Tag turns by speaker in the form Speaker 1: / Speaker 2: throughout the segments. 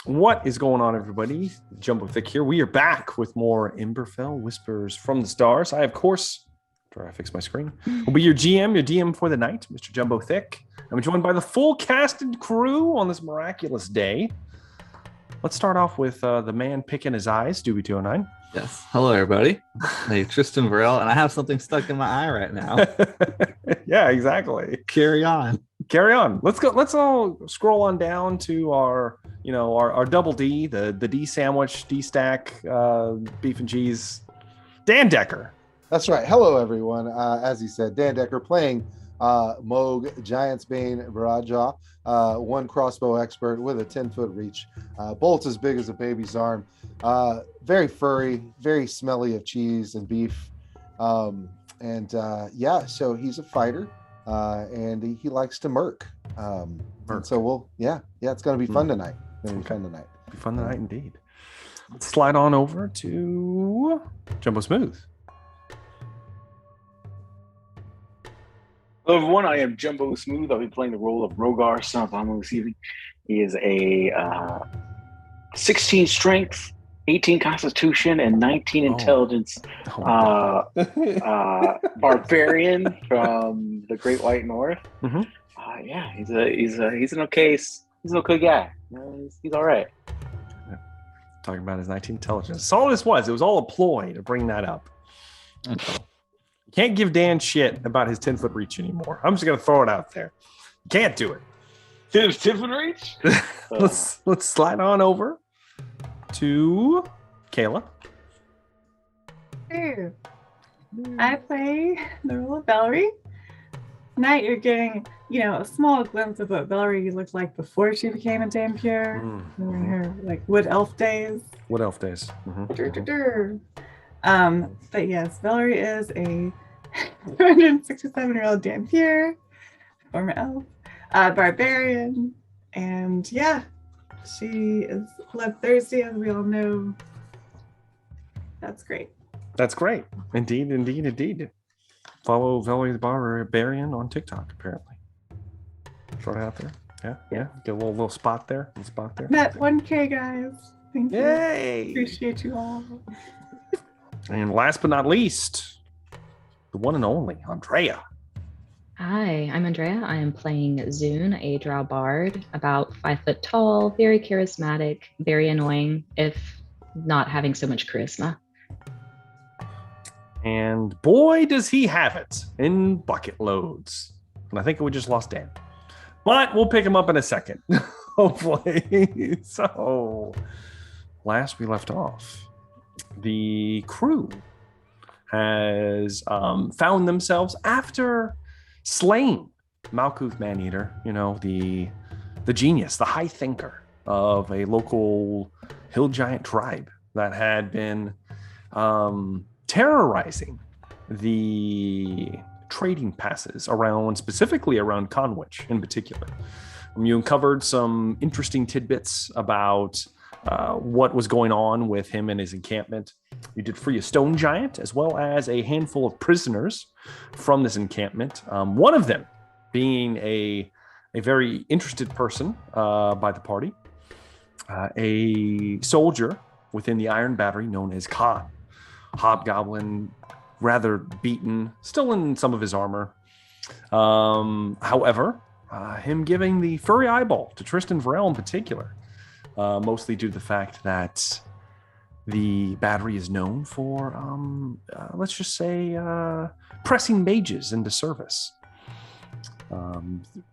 Speaker 1: What is going on, everybody? Jumbo Thick here. We are back with more Emberfell Whispers from the Stars. I, of course, after I fix my screen, will be your GM, your DM for the night, Mr. Jumbo Thick. I'm joined by the full cast and crew on this miraculous day. Let's start off with the man picking his eyes, Doobie 209.
Speaker 2: Yes. Hello, everybody. Hey, Tristan Varel, and I have something stuck in my eye right now.
Speaker 1: Yeah, exactly.
Speaker 2: Carry on.
Speaker 1: Let's go. Let's all scroll on down to our double D, the D sandwich, D stack, beef and cheese. Dan Decker.
Speaker 3: That's right. Hello, everyone. As he said, Dan Decker playing Moog Giantsbane Baraja, one crossbow expert with a 10-foot reach, bolts as big as a baby's arm, very furry, very smelly of cheese and beef, so he's a fighter, and he likes to murk. And so it's going to be fun tonight. Be fun tonight
Speaker 1: Indeed. Let's slide on over to Jumbo Smooth.
Speaker 4: Hello everyone, I am Jumbo Smooth. I'll be playing the role of Rogar, son of Amu this evening. He is a 16 strength, 18 constitution, and 19 intelligence barbarian from the Great White North.
Speaker 1: Mm-hmm.
Speaker 4: He's an okay guy. He's all right.
Speaker 1: Talking about his 19 intelligence. That's all this was. It was all a ploy to bring that up. Can't give Dan shit about his 10-foot reach anymore. I'm just gonna throw it out there. Can't do it.
Speaker 4: His 10-foot reach?
Speaker 1: Let's slide on over to Kayla.
Speaker 5: Sure. I play the role of Velree. Tonight you're getting, a small glimpse of what Velree looked like before she became a Dhampir in her wood elf days.
Speaker 1: Mm-hmm.
Speaker 5: But yes, Velree is a 267-year-old Dhampir, former elf, barbarian, and she is bloodthirsty, as we all know. That's great. Indeed.
Speaker 1: Follow Velree the Barbarian on TikTok, apparently. Throw it out there. Yeah. Get a little spot there.
Speaker 5: Met 1K, guys. Thank you.
Speaker 1: Yay!
Speaker 5: Appreciate you all.
Speaker 1: And last but not least, the one and only Andrea.
Speaker 6: Hi, I'm Andrea. I am playing Zune, a drow bard, about 5 foot tall, very charismatic, very annoying, if not having so much charisma.
Speaker 1: And boy, does he have it in bucket loads. And I think we just lost Dan. But we'll pick him up in a second, hopefully. So, last we left off, the crew has found themselves, after slaying Malkuth Maneater, the genius, the high thinker of a local hill giant tribe that had been terrorizing the trading passes specifically around Conwich in particular. You uncovered some interesting tidbits about what was going on with him and his encampment. You did free a stone giant as well as a handful of prisoners from this encampment. One of them being a very interested person by the party, a soldier within the Iron Battery known as Khan. Hobgoblin, rather beaten, still in some of his armor. However, him giving the furry eyeball to Tristan Varel in particular, mostly due to the fact that the battery is known for, let's just say, pressing mages into service.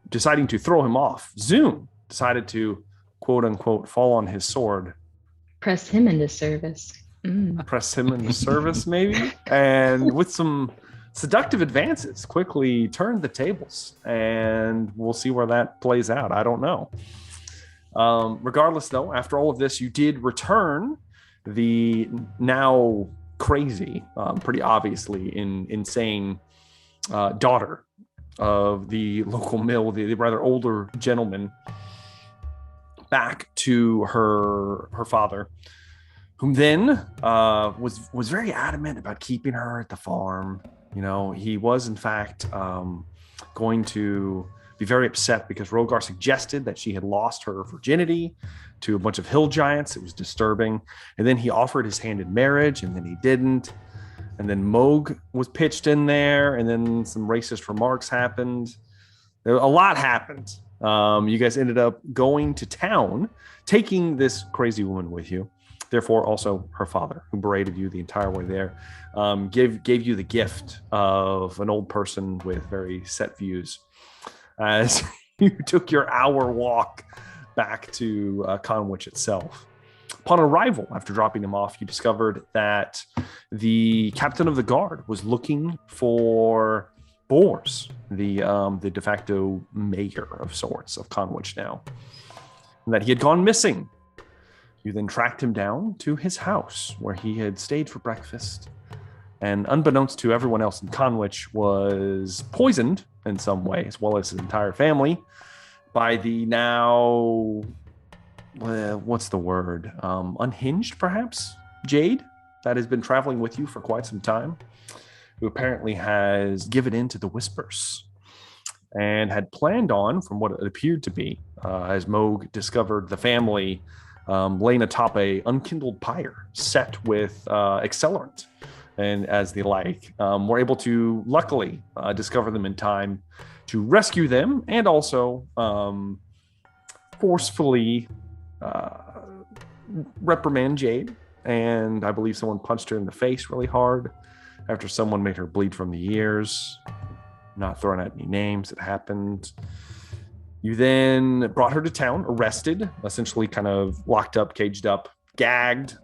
Speaker 1: Deciding to throw him off, Zoom decided to, quote unquote, fall on his sword.
Speaker 6: Press him into service.
Speaker 1: Press him into service, maybe, and with some seductive advances, quickly turned the tables, and we'll see where that plays out. I don't know. Regardless, though, after all of this, you did return the now crazy, pretty obviously insane daughter of the local mill, the rather older gentleman, back to her father, whom then was very adamant about keeping her at the farm. He was in fact going to be very upset because Rogar suggested that she had lost her virginity to a bunch of hill giants. It was disturbing. And then he offered his hand in marriage, and then he didn't. And then Moog was pitched in there, and then some racist remarks happened. A lot happened. You guys ended up going to town, taking this crazy woman with you. Therefore, also her father, who berated you the entire way there, gave you the gift of an old person with very set views. As you took your hour walk back to Conwich itself. Upon arrival, after dropping him off, you discovered that the captain of the guard was looking for Bors, the de facto mayor of sorts of Conwich now, and that he had gone missing. You then tracked him down to his house, where he had stayed for breakfast, and unbeknownst to everyone else in Conwich, was poisoned in some way, as well as his entire family, by the now, what's the word? Unhinged, perhaps? Jade, that has been traveling with you for quite some time, who apparently has given in to the whispers and had planned on, from what it appeared to be, as Moog discovered the family laying atop a unkindled pyre set with accelerant and as the like, were able to luckily discover them in time to rescue them and also forcefully reprimand Jade. And I believe someone punched her in the face really hard after someone made her bleed from the ears. Not throwing out any names, it happened. You then brought her to town, arrested, essentially kind of locked up, caged up, gagged,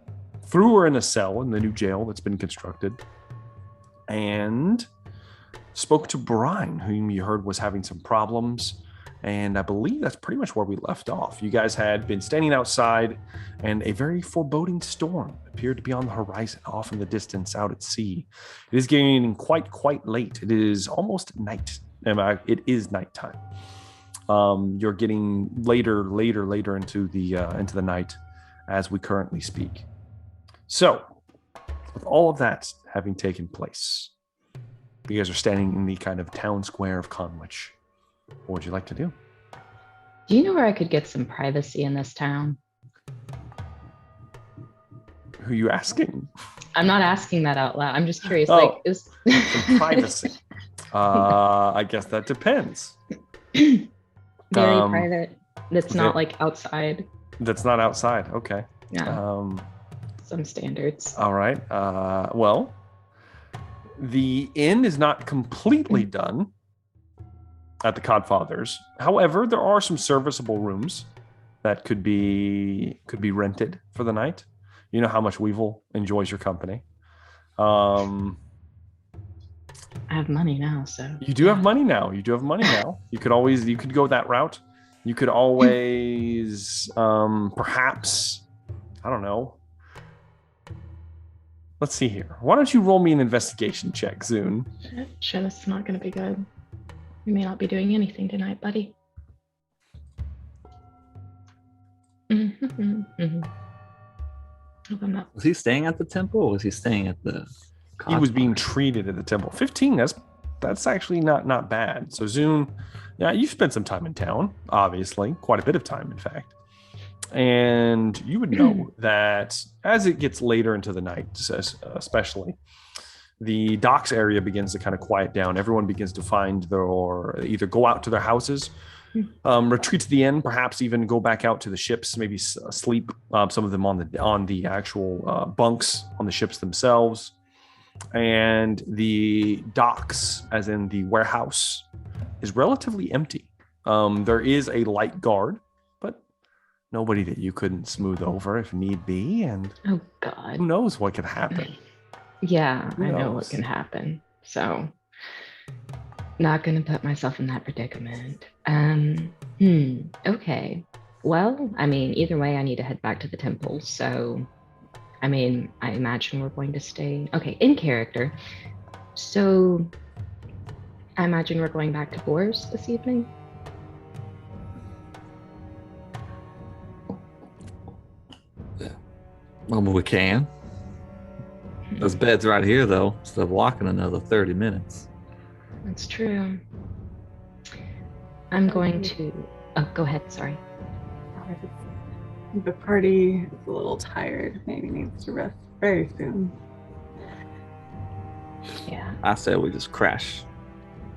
Speaker 1: threw her in a cell in the new jail that's been constructed, and spoke to Brian, whom you heard was having some problems. And I believe that's pretty much where we left off. You guys had been standing outside, and a very foreboding storm appeared to be on the horizon, off in the distance, out at sea. It is getting quite late. It is almost night. It is nighttime. You're getting later into the night as we currently speak. So, with all of that having taken place, you guys are standing in the kind of town square of Conwich. What would you like to do?
Speaker 6: Do you know where I could get some privacy in this town?
Speaker 1: Who are you asking?
Speaker 6: I'm not asking that out loud. I'm just curious.
Speaker 1: Oh,
Speaker 6: is
Speaker 1: some privacy. I guess that depends.
Speaker 6: Very private. That's not like outside.
Speaker 1: That's not outside. Okay.
Speaker 6: Yeah. Some standards.
Speaker 1: All right. Well, the inn is not completely done at the Codfathers. However, there are some serviceable rooms that could be rented for the night. You know how much Weevil enjoys your company.
Speaker 6: I have money now, so
Speaker 1: you do have money now. You could go that route. You could always perhaps, I don't know. Let's see here. Why don't you roll me an investigation check, Zune?
Speaker 6: Shit, it's not going to be good. We may not be doing anything tonight, buddy. Hope I'm not.
Speaker 2: Was he staying at the temple, or was he staying at the?
Speaker 1: He was being treated at the temple. 15. That's actually not bad. So Zune, yeah, you spent some time in town. Obviously, quite a bit of time, in fact. And you would know that as it gets later into the night, especially, the docks area begins to kind of quiet down. Everyone begins to find either go out to their houses, retreat to the inn, perhaps even go back out to the ships, maybe sleep. Some of them on the actual bunks on the ships themselves, and the docks, as in the warehouse, is relatively empty. There is a light guard, but nobody that you couldn't smooth over if need be. And
Speaker 6: oh God,
Speaker 1: who knows what could happen?
Speaker 6: Yeah, I know what can happen. So, not going to put myself in that predicament. Okay. Well, I mean, either way, I need to head back to the temple. So, I mean, I imagine we're going to stay. Okay, in character. So, I imagine we're going back to Bors this evening.
Speaker 2: Well, we can. Those beds right here, though, instead of walking another 30 minutes.
Speaker 6: That's true. I'm going to. Oh, go ahead. Sorry.
Speaker 5: The party is a little tired. Maybe needs to rest very soon.
Speaker 6: Yeah.
Speaker 2: I said we just crash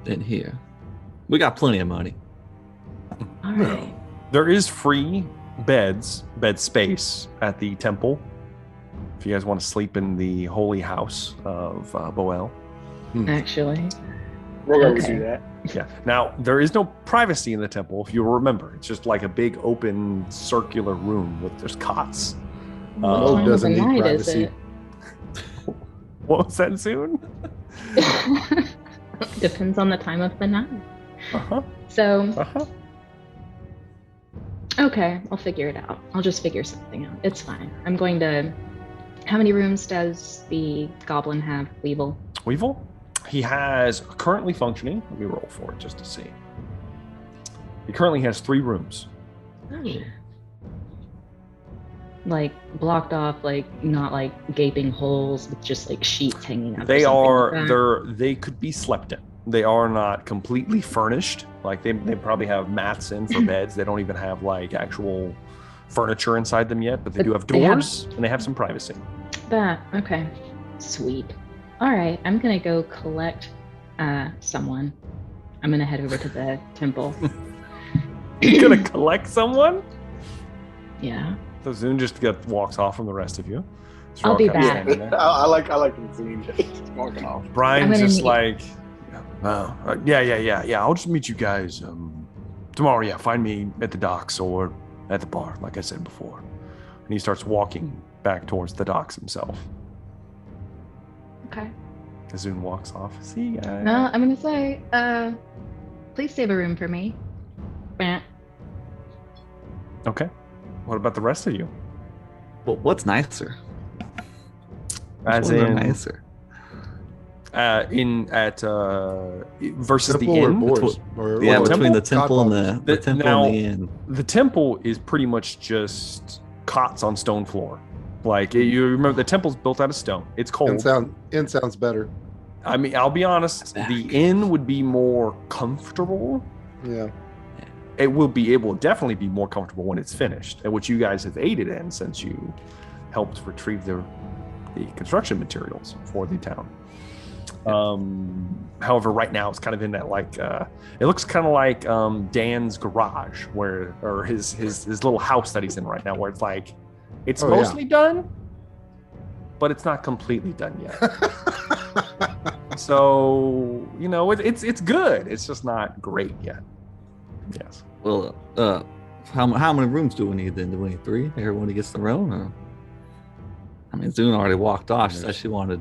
Speaker 2: in here. We got plenty of money.
Speaker 6: All right.
Speaker 1: There is free bed space at the temple. If you guys want to sleep in the holy house of Boel.
Speaker 6: Actually.
Speaker 4: We're going to
Speaker 6: Okay.
Speaker 4: do that.
Speaker 1: Yeah. Now, there is no privacy in the temple, if you remember. It's just like a big open circular room with there's cots.
Speaker 6: What
Speaker 3: Moog
Speaker 6: time
Speaker 3: doesn't
Speaker 6: of the
Speaker 3: need
Speaker 6: night is
Speaker 3: privacy.
Speaker 6: it?
Speaker 1: What was that, soon?
Speaker 6: Depends on the time of the night.
Speaker 1: Uh-huh.
Speaker 6: So,
Speaker 1: Uh-huh.
Speaker 6: okay, I'll figure it out. I'll just figure something out. It's fine. I'm going to. How many rooms does the goblin have, Weevil?
Speaker 1: Weevil? He has currently functioning. Let me roll for it just to see. He currently has 3 rooms.
Speaker 6: Like blocked off, like not like gaping holes with just like sheets hanging out. or
Speaker 1: They
Speaker 6: something
Speaker 1: are
Speaker 6: like that.
Speaker 1: they could be slept in. They are not completely furnished. Like they probably have mats in for beds. They don't even have like actual furniture inside them yet, but they
Speaker 6: But
Speaker 1: do have
Speaker 6: they have-
Speaker 1: doors and they have some privacy.
Speaker 6: That okay, sweet. All right, I'm gonna go collect someone. I'm gonna head over to the temple.
Speaker 1: You're gonna collect someone?
Speaker 6: Yeah.
Speaker 1: So Zune just walks off from the rest of you. So
Speaker 6: I'll
Speaker 1: you're
Speaker 6: be
Speaker 1: all kinda
Speaker 6: back.
Speaker 1: standing there.
Speaker 4: I like the scene. Just walking off.
Speaker 6: I'm
Speaker 1: Brian's
Speaker 6: gonna
Speaker 1: just
Speaker 6: need-
Speaker 1: like, yeah. I'll just meet you guys tomorrow. Yeah, find me at the docks or at the bar, like I said before. And he starts walking back towards the docks himself.
Speaker 6: Okay.
Speaker 1: Zune walks off. See you guys.
Speaker 6: No, I'm gonna say, please save a room for me. Bah.
Speaker 1: Okay. What about the rest of you?
Speaker 2: Well, what's nicer?
Speaker 1: As
Speaker 2: Which ones are
Speaker 1: in,
Speaker 2: nicer?
Speaker 1: versus the
Speaker 3: Temple or
Speaker 1: inn.
Speaker 3: boars? Or
Speaker 2: Yeah,
Speaker 1: Or
Speaker 2: between the
Speaker 3: temple?
Speaker 2: temple and the temple
Speaker 1: Now-
Speaker 2: and the inn.
Speaker 1: The temple is pretty much just cots on stone floor. Like you remember, the temple's built out of stone. It's cold.
Speaker 3: In sounds better.
Speaker 1: I mean, I'll be honest. The inn would be more comfortable.
Speaker 3: Yeah.
Speaker 1: It will definitely be more comfortable when it's finished, and which you guys have aided in since you helped retrieve the construction materials for the town. However, right now it's kind of in that it looks kind of like Dan's garage, or his little house that he's in right now, where it's like it's
Speaker 3: Oh, yeah.
Speaker 1: mostly done, but it's not completely done yet. So it's good. It's just not great yet. Yes.
Speaker 2: Well, how many rooms do we need then? Do we need 3? Everyone gets their own? Or? I mean, Zune already walked off. She said he wanted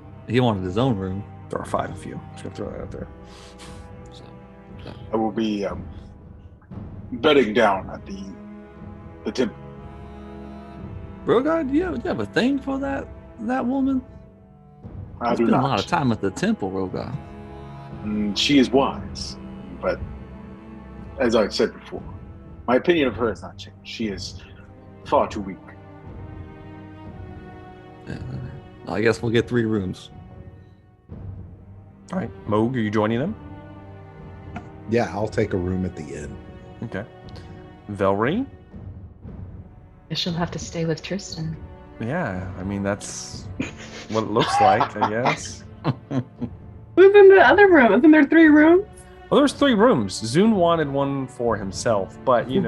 Speaker 2: his own room.
Speaker 1: There are 5 of you. Just gonna throw that out there.
Speaker 2: So,
Speaker 4: I will be bedding down at the temple.
Speaker 2: Rogard, do you have a thing for that woman?
Speaker 4: I
Speaker 2: I've
Speaker 4: do
Speaker 2: spent a
Speaker 4: not.
Speaker 2: lot of time at the temple, Rogard.
Speaker 4: She is wise, but as I said before, my opinion of her has not changed. She is far too weak.
Speaker 2: Yeah, I guess we'll get 3 rooms.
Speaker 1: All right, Moog, are you joining them?
Speaker 3: Yeah, I'll take a room at the inn.
Speaker 1: Okay. Velree?
Speaker 6: Guess she'll have to stay with Tristan.
Speaker 1: Yeah, I mean that's what it looks like, I guess.
Speaker 5: Who's in the other room? Isn't there 3 rooms?
Speaker 1: Well, there's 3 rooms. Zune wanted one for himself, but maybe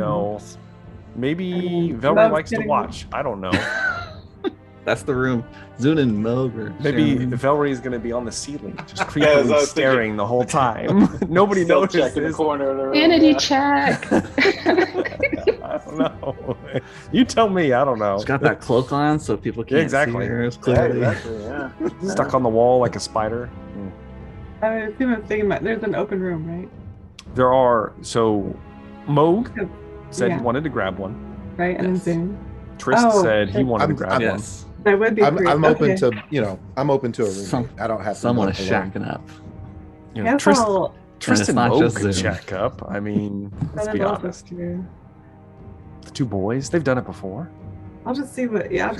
Speaker 1: Velree
Speaker 5: Love's
Speaker 1: likes to
Speaker 5: getting-
Speaker 1: watch. I don't know.
Speaker 2: That's the room. Zune and Moog are
Speaker 1: Maybe
Speaker 2: sharing.
Speaker 1: Velree is going to be on the ceiling, just
Speaker 4: As I
Speaker 1: creepily
Speaker 4: was
Speaker 1: staring the whole time. Nobody
Speaker 4: Stealth check in the
Speaker 1: notices.
Speaker 4: corner of the room.
Speaker 6: Vanity
Speaker 4: yeah.
Speaker 6: check.
Speaker 1: I don't know. You tell me. I don't know.
Speaker 2: She's got that cloak on so people can't
Speaker 1: exactly.
Speaker 2: see her as
Speaker 4: Yeah,
Speaker 2: clearly.
Speaker 4: exactly. Yeah.
Speaker 1: Stuck on the wall like a spider.
Speaker 5: I assume I'm thinking about there's an open room, right?
Speaker 1: There are Moog said he
Speaker 5: Yeah.
Speaker 1: wanted to grab one.
Speaker 5: Right, and
Speaker 2: Yes.
Speaker 5: then Zoom.
Speaker 1: Trist
Speaker 5: Oh,
Speaker 1: said he wanted to
Speaker 3: I'm-
Speaker 1: grab
Speaker 3: I'm-
Speaker 1: one.
Speaker 2: Yes.
Speaker 5: That would be
Speaker 3: I'm
Speaker 5: great.
Speaker 3: open
Speaker 5: Okay.
Speaker 3: to I'm open to a room.
Speaker 2: Some-
Speaker 3: I don't have to
Speaker 2: Someone
Speaker 3: live
Speaker 2: is
Speaker 3: alone.
Speaker 2: shacking up.
Speaker 5: Guess
Speaker 1: Tristan,
Speaker 5: I'll-
Speaker 1: Tristan
Speaker 2: not
Speaker 1: Moog
Speaker 2: just
Speaker 1: could
Speaker 2: Zoom.
Speaker 1: check up. I mean, let's
Speaker 5: that
Speaker 1: be
Speaker 5: is also
Speaker 1: honest.
Speaker 5: true.
Speaker 1: The 2 boys, they've done it before.
Speaker 5: I'll just see what. Yeah,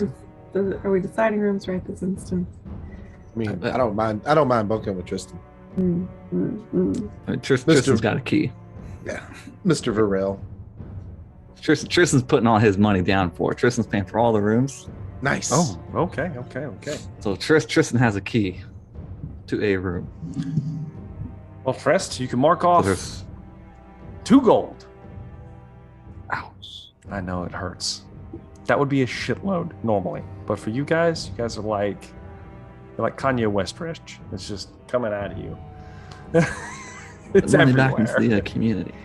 Speaker 5: are we deciding rooms right this instant?
Speaker 3: I mean, I don't mind bunking with Tristan.
Speaker 5: Mm, mm, mm.
Speaker 2: I mean,
Speaker 3: Mr.
Speaker 2: Tristan's got a key.
Speaker 3: Yeah, Mr. Varel.
Speaker 2: Tristan's putting all his money down for it. Tristan's paying for all the rooms.
Speaker 3: Nice.
Speaker 1: Oh, okay.
Speaker 2: So Tristan has a key to a room.
Speaker 1: Well, Trist, you can mark
Speaker 2: So
Speaker 1: off
Speaker 2: there's
Speaker 1: 2 gold.
Speaker 2: ouch.
Speaker 1: I know it hurts. That would be a shitload normally, but for you guys are like Kanye West rich. It's just coming out of you. It's
Speaker 2: Money
Speaker 1: everywhere.
Speaker 2: back into the community.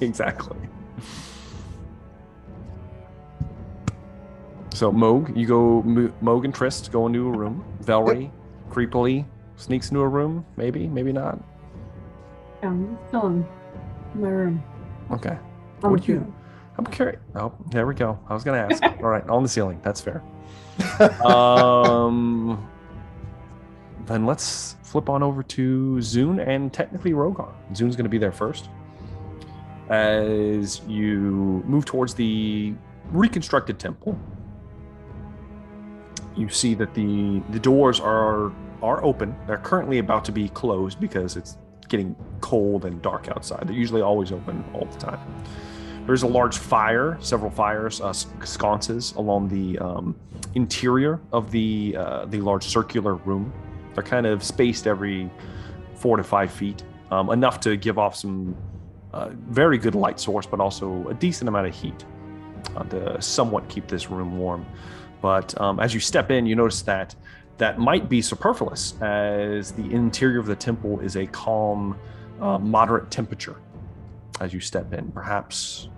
Speaker 1: Exactly. So Moog and Trist go into a room. Velree creepily sneaks into a room. Maybe not.
Speaker 5: Yeah, I'm still in my room.
Speaker 1: Okay.
Speaker 5: I'm
Speaker 1: What do you?
Speaker 5: cute.
Speaker 1: I'm curious. Oh, there we go. I was gonna ask. All right, on the ceiling. That's fair. Then let's flip on over to Zune and technically Rogar. Zune's going to be there first. As you move towards the reconstructed temple, you see that the doors are open. They're currently about to be closed because it's getting cold and dark outside. They're usually always open all the time. There's a large fire, several fires, sconces along the interior of the large circular room. They're kind of spaced every 4 to 5 feet, enough to give off some very good light source, but also a decent amount of heat to somewhat keep this room warm. But as you step in, you notice that might be superfluous, as the interior of the temple is a calm, moderate temperature as you step in. Perhaps,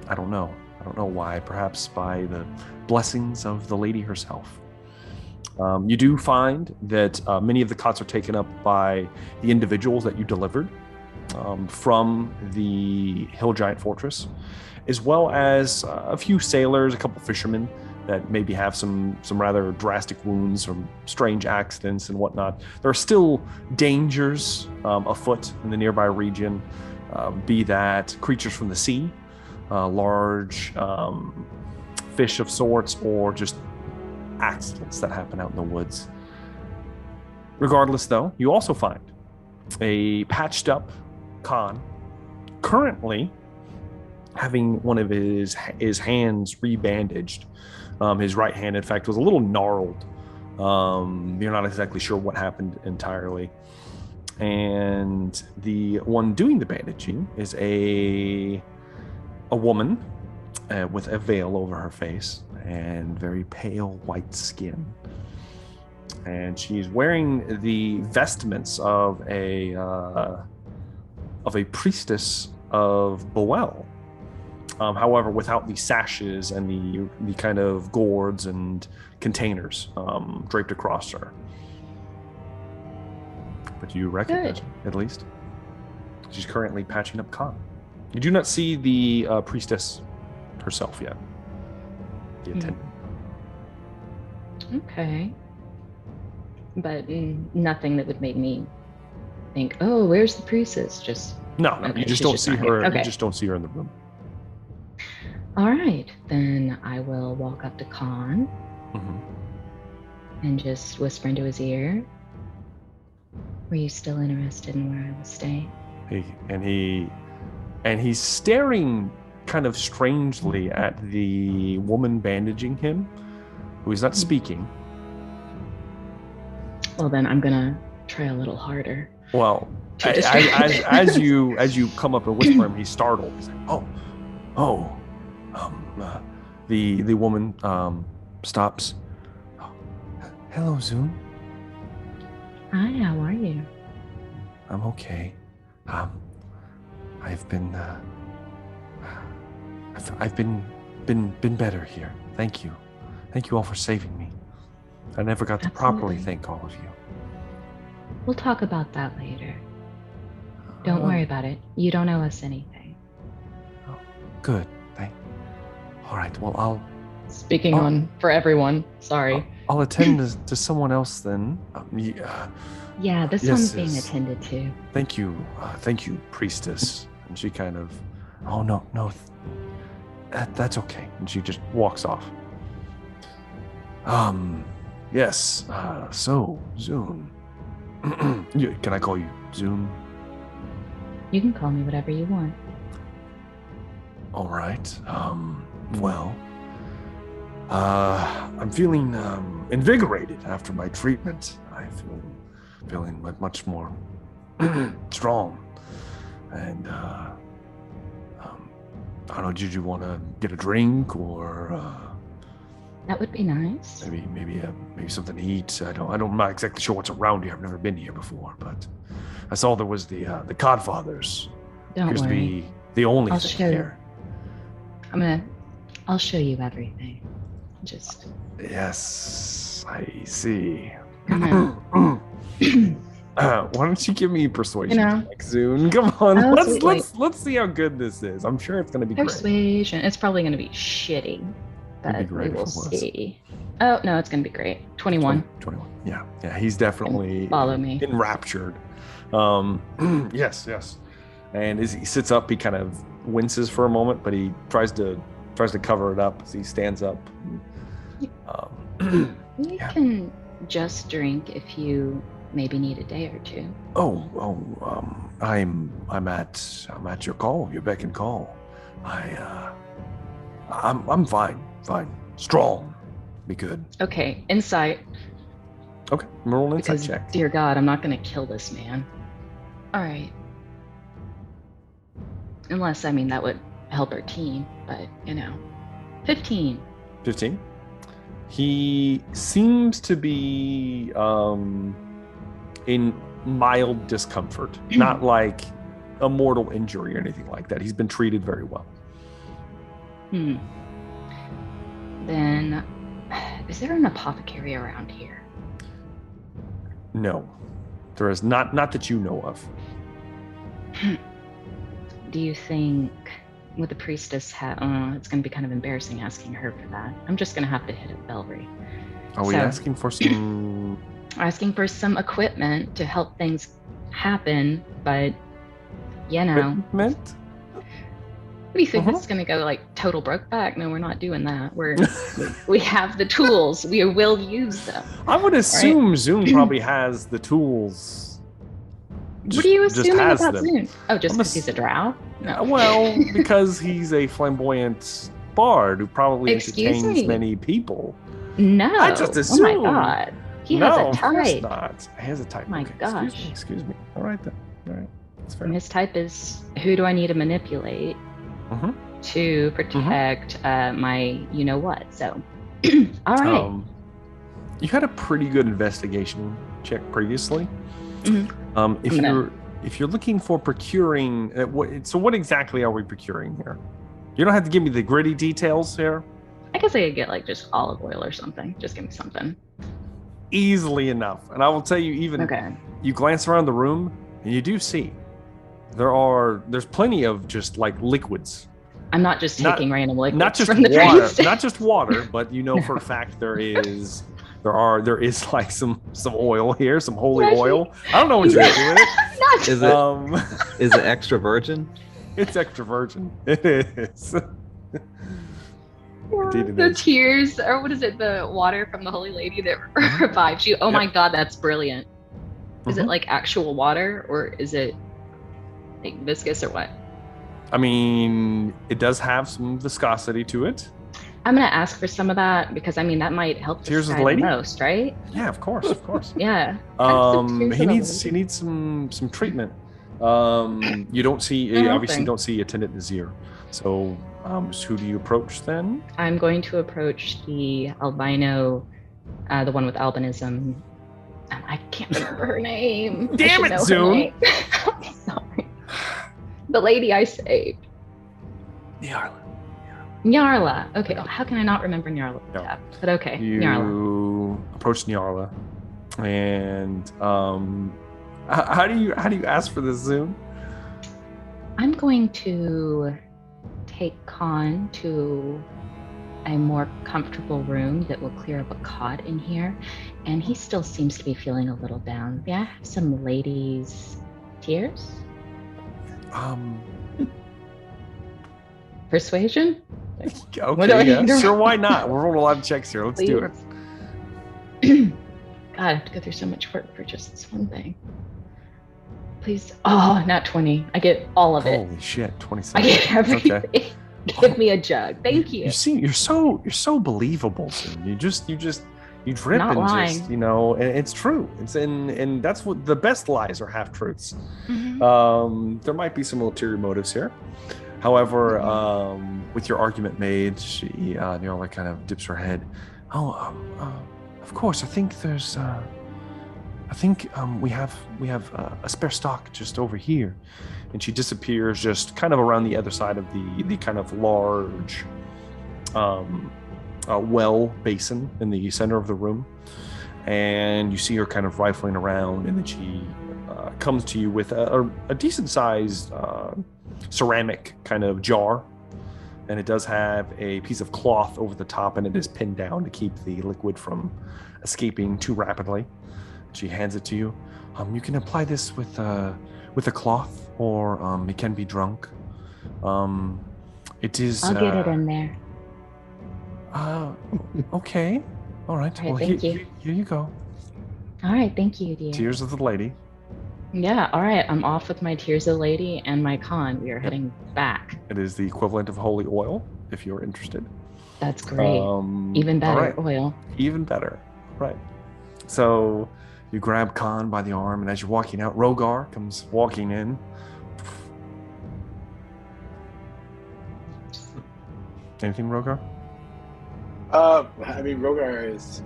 Speaker 1: I don't know why, perhaps by the blessings of the lady herself. You do find that many of the cots are taken up by the individuals that you delivered from the Hill Giant Fortress, as well as a few sailors, a couple fishermen that maybe have some rather drastic wounds from strange accidents and whatnot. There are still dangers afoot in the nearby region, be that creatures from the sea, large fish of sorts, or just accidents that happen out in the woods. Regardless, though, you also find a patched up Khan currently having one of his hands rebandaged. His right hand, in fact, was a little gnarled. You're not exactly sure what happened entirely. And the one doing the bandaging is a woman with a veil over her face and very pale white skin. And she's wearing the vestments of a priestess of Boel. However, without the sashes and the kind of gourds and containers draped across her. But you recognize her, at least. She's currently patching up Khan. You do not see the priestess herself yet. The attendant.
Speaker 6: Okay. But nothing that would make me think, oh, where's the priestess? Just
Speaker 1: No,
Speaker 6: okay,
Speaker 1: you just
Speaker 6: she's
Speaker 1: don't
Speaker 6: just
Speaker 1: see
Speaker 6: not
Speaker 1: her.
Speaker 6: here. Okay.
Speaker 1: You just don't see her in the room.
Speaker 6: All right, then I will walk up to Khan and just whisper into his ear. Were you still interested in where I was staying?
Speaker 1: He's staring kind of strangely at the woman bandaging him, who is not speaking.
Speaker 6: Well, then I'm gonna try a little harder.
Speaker 1: Well, as you come up and whisper him, he's startled. He's like, the woman stops. Oh, hello, Zune.
Speaker 6: Hi, how are you?
Speaker 1: I'm okay. I've been better here. Thank you all for saving me. I never got to properly thank all of you.
Speaker 6: We'll talk about that later. Don't worry about it. You don't owe us anything.
Speaker 1: Oh, good. All right. Well,
Speaker 6: Speaking on for everyone. Sorry.
Speaker 1: I'll attend to someone else then.
Speaker 6: Yeah, this one's being attended to.
Speaker 1: Thank you, priestess. And she kind of, oh no, that's okay. And she just walks off. Yes. So Zune, can I call you Zune?
Speaker 6: You can call me whatever you want.
Speaker 1: All right. Well, I'm feeling invigorated after my treatment. I feel feeling much more strong. And I don't know. Did you want to get a drink or?
Speaker 6: That would be nice.
Speaker 1: Maybe something to eat. I'm not exactly sure what's around here. I've never been here before, but I saw there was the Codfathers.
Speaker 6: Don't
Speaker 1: Appears
Speaker 6: worry.
Speaker 1: to be the only
Speaker 6: I'll
Speaker 1: thing
Speaker 6: show you.
Speaker 1: here.
Speaker 6: I'll show you everything. Just.
Speaker 1: Yes, I see.
Speaker 6: Come on.
Speaker 1: Why don't you give me persuasion
Speaker 6: You know.
Speaker 1: check, Zune? Come on,
Speaker 6: Oh,
Speaker 1: let's see how good this is. I'm sure it's gonna be great.
Speaker 6: Persuasion. It's probably going to be shitty, but
Speaker 1: It'd be great
Speaker 6: we will
Speaker 1: if it was.
Speaker 6: see. Oh no, it's going to be great. 21.
Speaker 1: 21. Yeah, he's definitely
Speaker 6: Follow me.
Speaker 1: enraptured. Yes. And as he sits up, he kind of winces for a moment, but he tries to cover it up as he stands up.
Speaker 6: You can just drink if you maybe need a day or two.
Speaker 1: I'm at your call, your beck and call. I'm fine, strong, be good.
Speaker 6: Okay, insight.
Speaker 1: Okay, roll an insight
Speaker 6: Because,
Speaker 1: check.
Speaker 6: dear God, I'm not going to kill this man. All right. Unless, that would help our team, but, 15.
Speaker 1: 15. He seems to be in mild discomfort, not like a mortal injury or anything like that. He's been treated very well.
Speaker 6: Then, is there an apothecary around here?
Speaker 1: No, there is not that you know of.
Speaker 6: Do you think with the priestess hat, it's going to be kind of embarrassing asking her for that. I'm just going to have to hit it, Velree.
Speaker 1: Are we asking for some?
Speaker 6: Asking for some equipment to help things happen, but
Speaker 1: Equipment?
Speaker 6: What do you think? It's going to go like total broke back? No, we're not doing that. We have the tools. We will use them.
Speaker 1: I would assume Zune probably has the tools.
Speaker 6: What are you assuming about
Speaker 1: them.
Speaker 6: Zune? Oh, just because he's a drow? No.
Speaker 1: Well, because he's a flamboyant bard who probably
Speaker 6: Excuse
Speaker 1: entertains
Speaker 6: me?
Speaker 1: many people.
Speaker 6: No.
Speaker 1: I just assume.
Speaker 6: Oh my God. He
Speaker 1: no,
Speaker 6: has a
Speaker 1: of course
Speaker 6: type.
Speaker 1: not. He has a type.
Speaker 6: My
Speaker 1: Okay,
Speaker 6: gosh.
Speaker 1: Excuse me. All right then. All right. That's fair.
Speaker 6: And his type is who do I need to manipulate to protect my you know what? So, all right.
Speaker 1: You had a pretty good investigation check previously. If you're looking for procuring, what exactly are we procuring here? You don't have to give me the gritty details here.
Speaker 6: I guess I could get like just olive oil or something. Just give me something.
Speaker 1: Easily enough, and I will tell you, even you glance around the room and you do see there's plenty of just like liquids.
Speaker 6: I'm not just taking random liquids
Speaker 1: not just
Speaker 6: from the
Speaker 1: water,
Speaker 6: priest.
Speaker 1: not just water, but for a fact there is like some oil here, some holy oil. I don't know what you're doing with it.
Speaker 2: Is it extra virgin?
Speaker 1: It's extra virgin. It is. Indeed it
Speaker 6: The
Speaker 1: is.
Speaker 6: tears, or what is it? The water from the Holy Lady that revives you. Oh my God, that's brilliant. Is it like actual water, or is it like viscous, or what?
Speaker 1: I mean, it does have some viscosity to it.
Speaker 6: I'm gonna ask for some of that because that might help
Speaker 1: Tears
Speaker 6: this
Speaker 1: of
Speaker 6: guy
Speaker 1: the lady?
Speaker 6: the most, right?
Speaker 1: Yeah, of course.
Speaker 6: Yeah.
Speaker 1: He needs some treatment. You don't see you don't see attendant Nazir. So who do you approach then?
Speaker 6: I'm going to approach the albino, the one with albinism. I can't remember her name.
Speaker 1: Damn it, Zune!
Speaker 6: I'm sorry. The lady I saved. Nyarla. Okay. Oh, how can I not remember Nyarla?
Speaker 1: No.
Speaker 6: Yeah, but okay.
Speaker 1: You
Speaker 6: Nyarla.
Speaker 1: approach Nyarla, and how do you ask for this, Zune?
Speaker 6: I'm going to take Khan to a more comfortable room that will clear up a cot in here, and he still seems to be feeling a little down. Yeah, some ladies' tears. Persuasion?
Speaker 1: Okay, yeah, sure, why not? We're rolling a lot of checks here. Let's do it.
Speaker 6: God, I have to go through so much work for just this one thing. Please. Oh, not 20. I get all of it.
Speaker 1: Holy shit,
Speaker 6: I
Speaker 1: 27.
Speaker 6: get everything.
Speaker 1: Okay.
Speaker 6: Give me a jug. Thank you.
Speaker 1: You see, you're so believable, Zoom. You drip
Speaker 6: Not
Speaker 1: and
Speaker 6: lying.
Speaker 1: just, and it's true. And that's what the best lies are, half truths.
Speaker 6: Mhm.
Speaker 1: There might be some ulterior motives here. However, with your argument made, she Neola kind of dips her head. Of course, I think there's we have a spare stock just over here. And she disappears just kind of around the other side of the kind of large well basin in the center of the room. And you see her kind of rifling around, and then she comes to you with a decent sized ceramic kind of jar. And it does have a piece of cloth over the top, and it is pinned down to keep the liquid from escaping too rapidly. She hands it to you. You can apply this with a cloth, or it can be drunk. It is.
Speaker 6: I'll get it in there.
Speaker 1: Okay. All right.
Speaker 6: All right, thank you.
Speaker 1: Here you go.
Speaker 6: All right, thank you, dear.
Speaker 1: Tears of the Lady.
Speaker 6: Yeah, all right. I'm off with my Tears of the Lady and my con. We are heading back.
Speaker 1: It is the equivalent of holy oil, if you're interested.
Speaker 6: That's great. Even better,
Speaker 1: all right.
Speaker 6: oil.
Speaker 1: Even better. Right. So you grab Khan by the arm, and as you're walking out, Rogar comes walking in. Anything, Rogar?
Speaker 4: Rogar is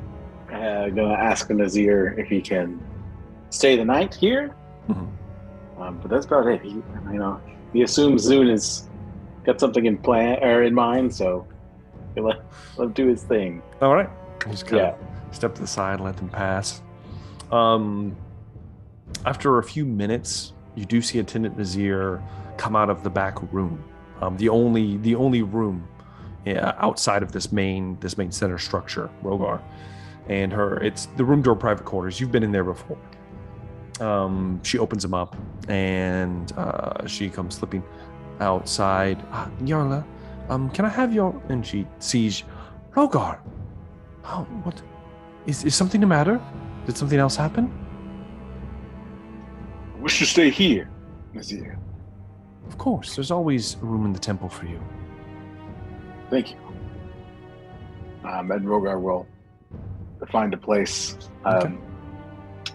Speaker 4: gonna ask Nazir if he can stay the night here.
Speaker 1: Mm-hmm.
Speaker 4: But that's about it. He assumes Zune has got something in mind, so he'll let him do his thing.
Speaker 1: All right. You just kind of step to the side, let them pass. After a few minutes, you do see Attendant Nazir come out of the back room, the only room outside of this main center structure, Rogar, and it's the room door private quarters. You've been in there before. She opens them up, and she comes slipping outside. Yarla, can I have your? And she sees Rogar. Oh, what? Is something the matter? Did something else happen?
Speaker 4: I wish to stay here, Nazir.
Speaker 1: Of course, there's always a room in the temple for you.
Speaker 4: Thank you. And Rogar will find a place.
Speaker 1: Okay.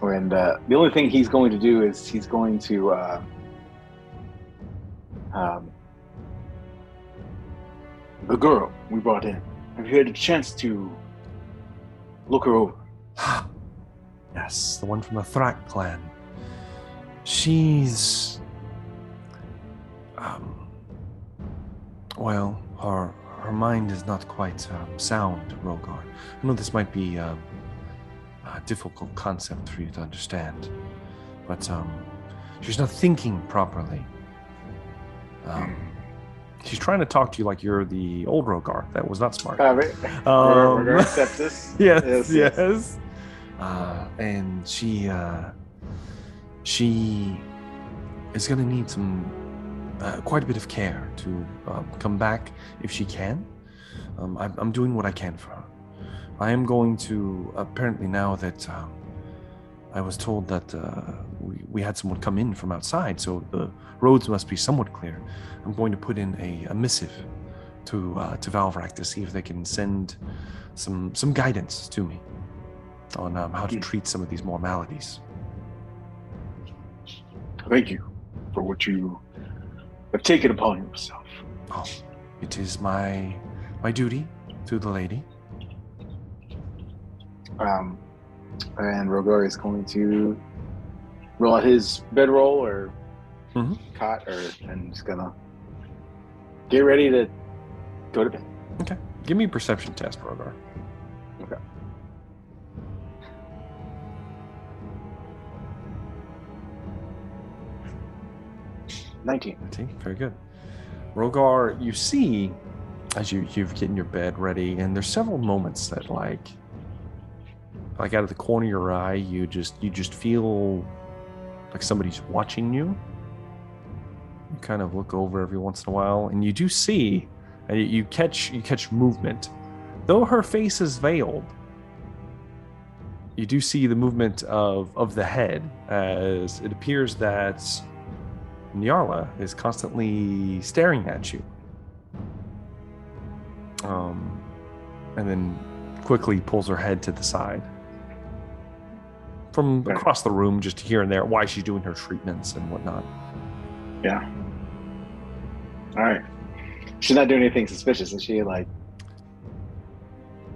Speaker 4: And the only thing he's going to do is he's going to the girl we brought in. Have you had a chance to look her over?
Speaker 1: Yes, the one from the Thrak clan. She's her mind is not quite sound, Rogar. I know this might be a difficult concept for you to understand, but she's not thinking properly. She's trying to talk to you like you're the old Rogar. That was not smart.
Speaker 4: Rogar accepts this.
Speaker 1: Yes. And she is going to need some quite a bit of care to come back if she can. I'm doing what I can for her. I am going to, apparently now that I was told that we had someone come in from outside, so the roads must be somewhat clear. I'm going to put in a missive to Velree to see if they can send some guidance to me on how to treat some of these more maladies.
Speaker 4: Thank you for what you have taken upon yourself.
Speaker 1: Oh, it is my duty to the lady.
Speaker 4: And Rogar is going to roll out his bedroll or cot, and just gonna get ready to go to bed.
Speaker 1: Okay. Give me a perception test, Rogar.
Speaker 4: Okay. $19.
Speaker 1: Very good. Rogar, you see, as you've getting your bed ready, and there's several moments that like out of the corner of your eye, you just feel like somebody's watching you. You kind of look over every once in a while, and you do see, and you catch movement. Though her face is veiled, you do see the movement of the head as it appears that Nyarla is constantly staring at you. And then quickly pulls her head to the side. From across the room, just here and there, why she's doing her treatments and whatnot.
Speaker 4: Yeah. All right. She's not doing anything suspicious, is she? Like,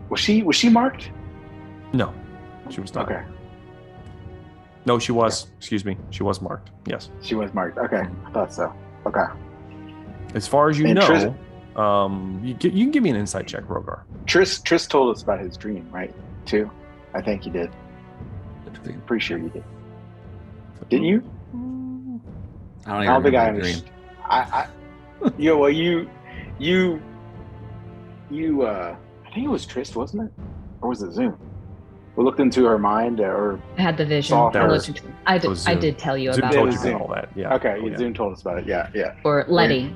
Speaker 4: was she marked?
Speaker 1: No, she was not.
Speaker 4: Okay.
Speaker 1: No, she was. Okay. Excuse me. She was marked. Yes.
Speaker 4: She was marked. Okay, I thought so. Okay.
Speaker 1: As far as you know, you can give me an insight check, Rogar.
Speaker 4: Tris told us about his dream, right? Too. I think he did. I'm pretty sure you did. Didn't you?
Speaker 2: I don't think I understand.
Speaker 4: I I think it was Tris, wasn't it? Or was it Zoom? We looked into her mind, or
Speaker 6: I had the vision. I did tell you
Speaker 1: Zoom
Speaker 6: about
Speaker 1: told
Speaker 6: that.
Speaker 1: you all that. Yeah.
Speaker 4: Okay, Zoom told us about it. Yeah.
Speaker 6: Or Letty.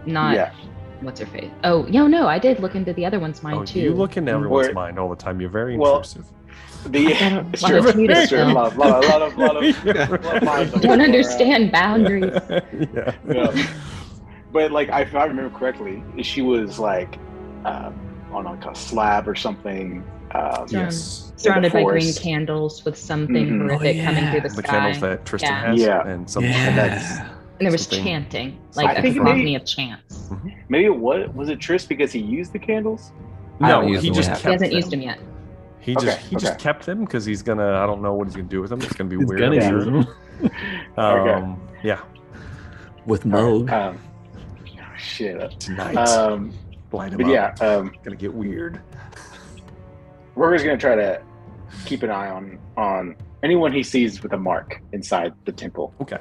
Speaker 6: Not what's her face? Oh, no, I did look into the other one's mind too.
Speaker 1: You look into everyone's mind all the time. You're very intrusive.
Speaker 4: It's true. It's true. A lot of minds.
Speaker 6: Don't understand boundaries.
Speaker 4: Yeah. But like, if I remember correctly, she was like on like a slab or something.
Speaker 1: Yes.
Speaker 6: Surrounded by green candles with something horrific coming through the sky.
Speaker 1: The candles that Tristan has. And something that's.
Speaker 6: And there was chanting, like a cacophony of chants.
Speaker 4: Maybe was it Tris because he used the candles?
Speaker 1: No, he hasn't
Speaker 6: used them yet.
Speaker 1: He just kept them because he's gonna. I don't know what he's gonna do with them. It's gonna be weird.
Speaker 2: Gonna use them.
Speaker 1: Yeah.
Speaker 2: With Moog.
Speaker 4: Shit.
Speaker 1: Tonight. Blind him up. Gonna get weird.
Speaker 4: We're just gonna try to keep an eye on anyone he sees with a mark inside the temple.
Speaker 1: Okay.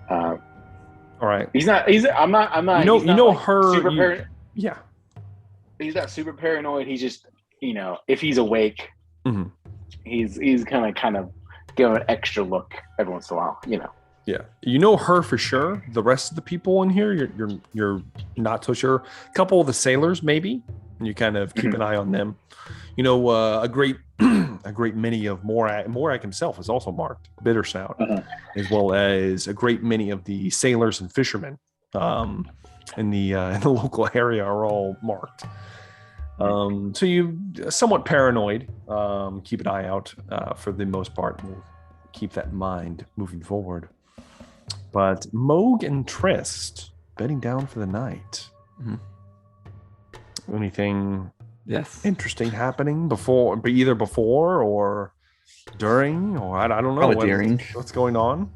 Speaker 1: All right.
Speaker 4: I'm not.
Speaker 1: You know her.
Speaker 4: Super
Speaker 1: yeah.
Speaker 4: He's not super paranoid. He's just, if he's awake, he's kind of give an extra look every once in a while.
Speaker 1: Yeah. You know her for sure. The rest of the people in here, you're not so sure. A couple of the sailors, maybe, and you kind of keep an eye on them. A great many of Morak himself is also marked, bitter stout, as well as a great many of the sailors and fishermen in the local area are all marked. So you somewhat paranoid. Keep an eye out for the most part. We'll keep that in mind moving forward. But Moog and Trist bedding down for the night. Anything?
Speaker 2: Yes.
Speaker 1: Interesting happening either before or during, or I don't know.
Speaker 2: Probably during.
Speaker 1: What's going on?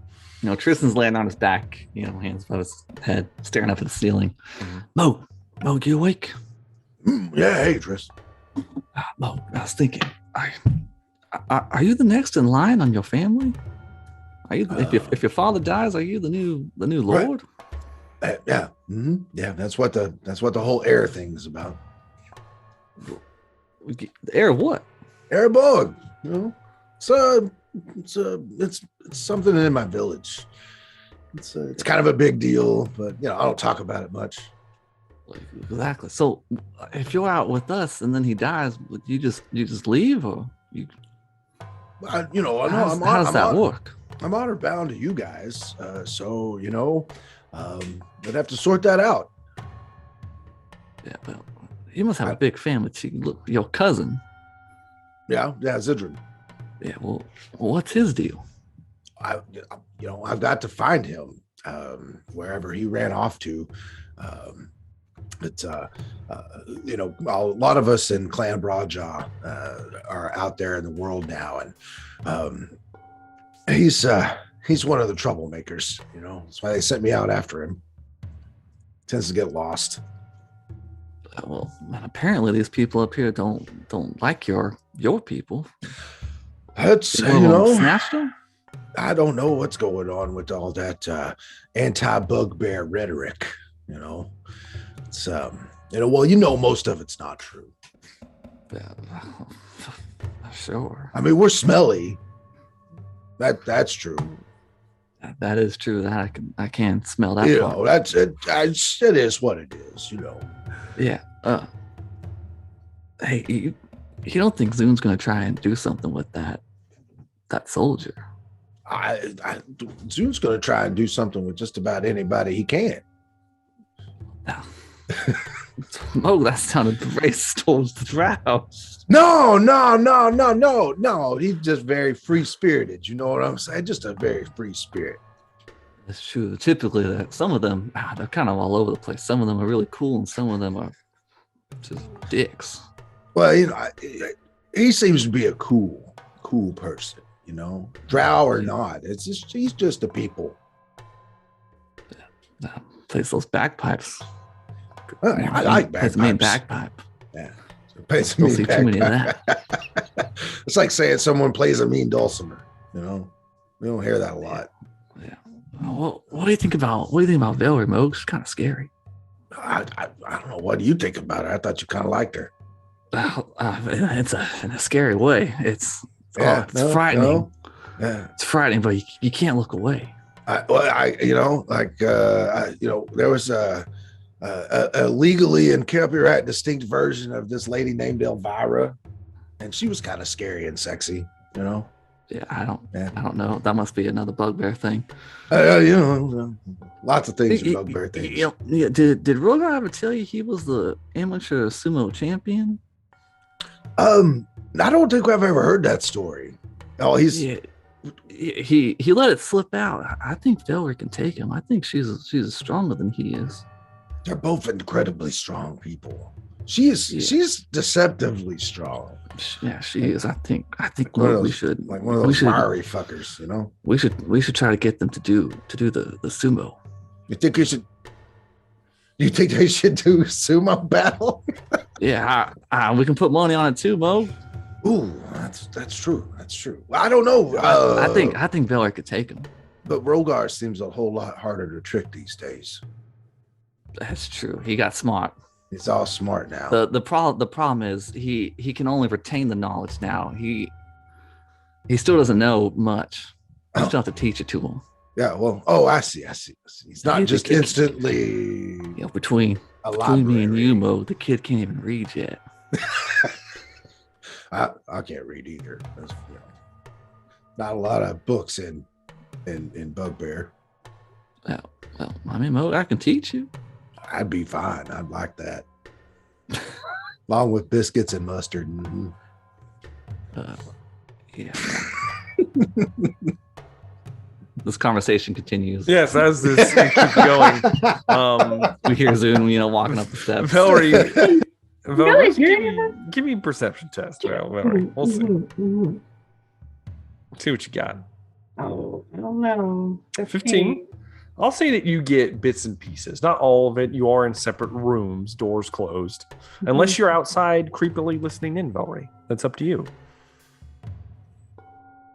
Speaker 2: Tristan's laying on his back, hands above his head, staring up at the ceiling. Mo, you awake?
Speaker 7: Yeah, hey, Tristan.
Speaker 2: Mo, I was thinking, are you the next in line on your family? Are you? If your father dies, are you the new lord?
Speaker 7: Right. Yeah. Mm-hmm. Yeah, that's what the whole heir thing is about.
Speaker 2: The heir of what?
Speaker 7: Heir of Bog. It's something in my village. It's kind of a big deal, but I don't talk about it much.
Speaker 2: Exactly. So if you're out with us and then he dies, you just leave, or you?
Speaker 7: How does that work? I'm honor bound to you guys, so they'd have to sort that out.
Speaker 2: Yeah, but you must have a big family. Look, your cousin.
Speaker 7: Yeah, Zidran.
Speaker 2: Yeah, well, what's his deal?
Speaker 7: I've got to find him wherever he ran off to. A lot of us in Clan Broadjaw are out there in the world now, and he's one of the troublemakers. That's why they sent me out after him. Tends to get lost.
Speaker 2: Well, apparently these people up here don't like your people.
Speaker 7: That's
Speaker 2: snatched them.
Speaker 7: I don't know what's going on with all that anti-bugbear rhetoric. It's most of it's not true.
Speaker 2: Yeah, sure.
Speaker 7: I mean, we're smelly. That's true.
Speaker 2: That is true. That I can smell that.
Speaker 7: That's it. It is what it is.
Speaker 2: Yeah. Hey, You don't think Zune's gonna try and do something with that soldier?
Speaker 7: Zune's going to try and do something with just about anybody he can.
Speaker 2: No. Oh, that sounded racist towards the drow.
Speaker 7: No. He's just very free spirited. You know what I'm saying? Just a very free spirit.
Speaker 2: That's true. Typically, that some of them they're kind of all over the place. Some of them are really cool, and some of them are just dicks.
Speaker 7: Well, he seems to be a cool person. Drow or not, he's just a people.
Speaker 2: Plays those bagpipes.
Speaker 7: I like bagpipes.
Speaker 2: Plays the main bagpipe.
Speaker 7: Yeah, plays the main bagpipe. Too many of that. It's like saying someone plays a mean dulcimer. We don't hear that a lot.
Speaker 2: Yeah. Well, what do you think about Velree, Mo? She's kind of scary.
Speaker 7: I don't know. What do you think about her? I thought you kind of liked her.
Speaker 2: It's in a scary way. It's frightening. No.
Speaker 7: Yeah.
Speaker 2: It's frightening, but you can't look away.
Speaker 7: There was a legally and copyright distinct version of this lady named Elvira, and she was kind of scary and sexy.
Speaker 2: Yeah, I don't know. That must be another bugbear thing.
Speaker 7: Lots of things are bugbear things.
Speaker 2: Yeah. Did Rogar ever tell you he was the amateur sumo champion?
Speaker 7: I don't think I've ever heard that story. Oh, he
Speaker 2: let it slip out. I think Velree can take him. I think she's stronger than he is.
Speaker 7: They're both incredibly strong people. She's deceptively strong.
Speaker 2: Yeah, she is. I think we should
Speaker 7: like one of those wiry fuckers.
Speaker 2: We should try to get them to do the sumo.
Speaker 7: You think they should do sumo battle?
Speaker 2: Yeah, we can put money on it too, Mo.
Speaker 7: Ooh, that's true. That's true. I don't know.
Speaker 2: I think Velree could take him.
Speaker 7: But Rogar seems a whole lot harder to trick these days.
Speaker 2: That's true. He got smart.
Speaker 7: He's all smart now.
Speaker 2: The problem is he can only retain the knowledge now. He still doesn't know much. You still have to teach it to him.
Speaker 7: Yeah, well, I see. He's not just instantly.
Speaker 2: Between me and you, Mo, the kid can't even read yet.
Speaker 7: I can't read either. Not a lot of books in Bugbear.
Speaker 2: Well, I mean, Mo, I can teach you.
Speaker 7: I'd be fine. I'd like that. Along with biscuits and mustard. Mm-hmm.
Speaker 2: Yeah. This conversation continues.
Speaker 1: Yes, as this keeps going.
Speaker 2: We hear Zune, walking up the steps.
Speaker 1: Velree,
Speaker 5: Really?
Speaker 1: give me a perception test, Velree. We'll see. See what you got.
Speaker 5: Oh, I don't know.
Speaker 1: 15. I'll say that you get bits and pieces. Not all of it. You are in separate rooms, doors closed. Unless you're outside creepily listening in, Velree. That's up to you.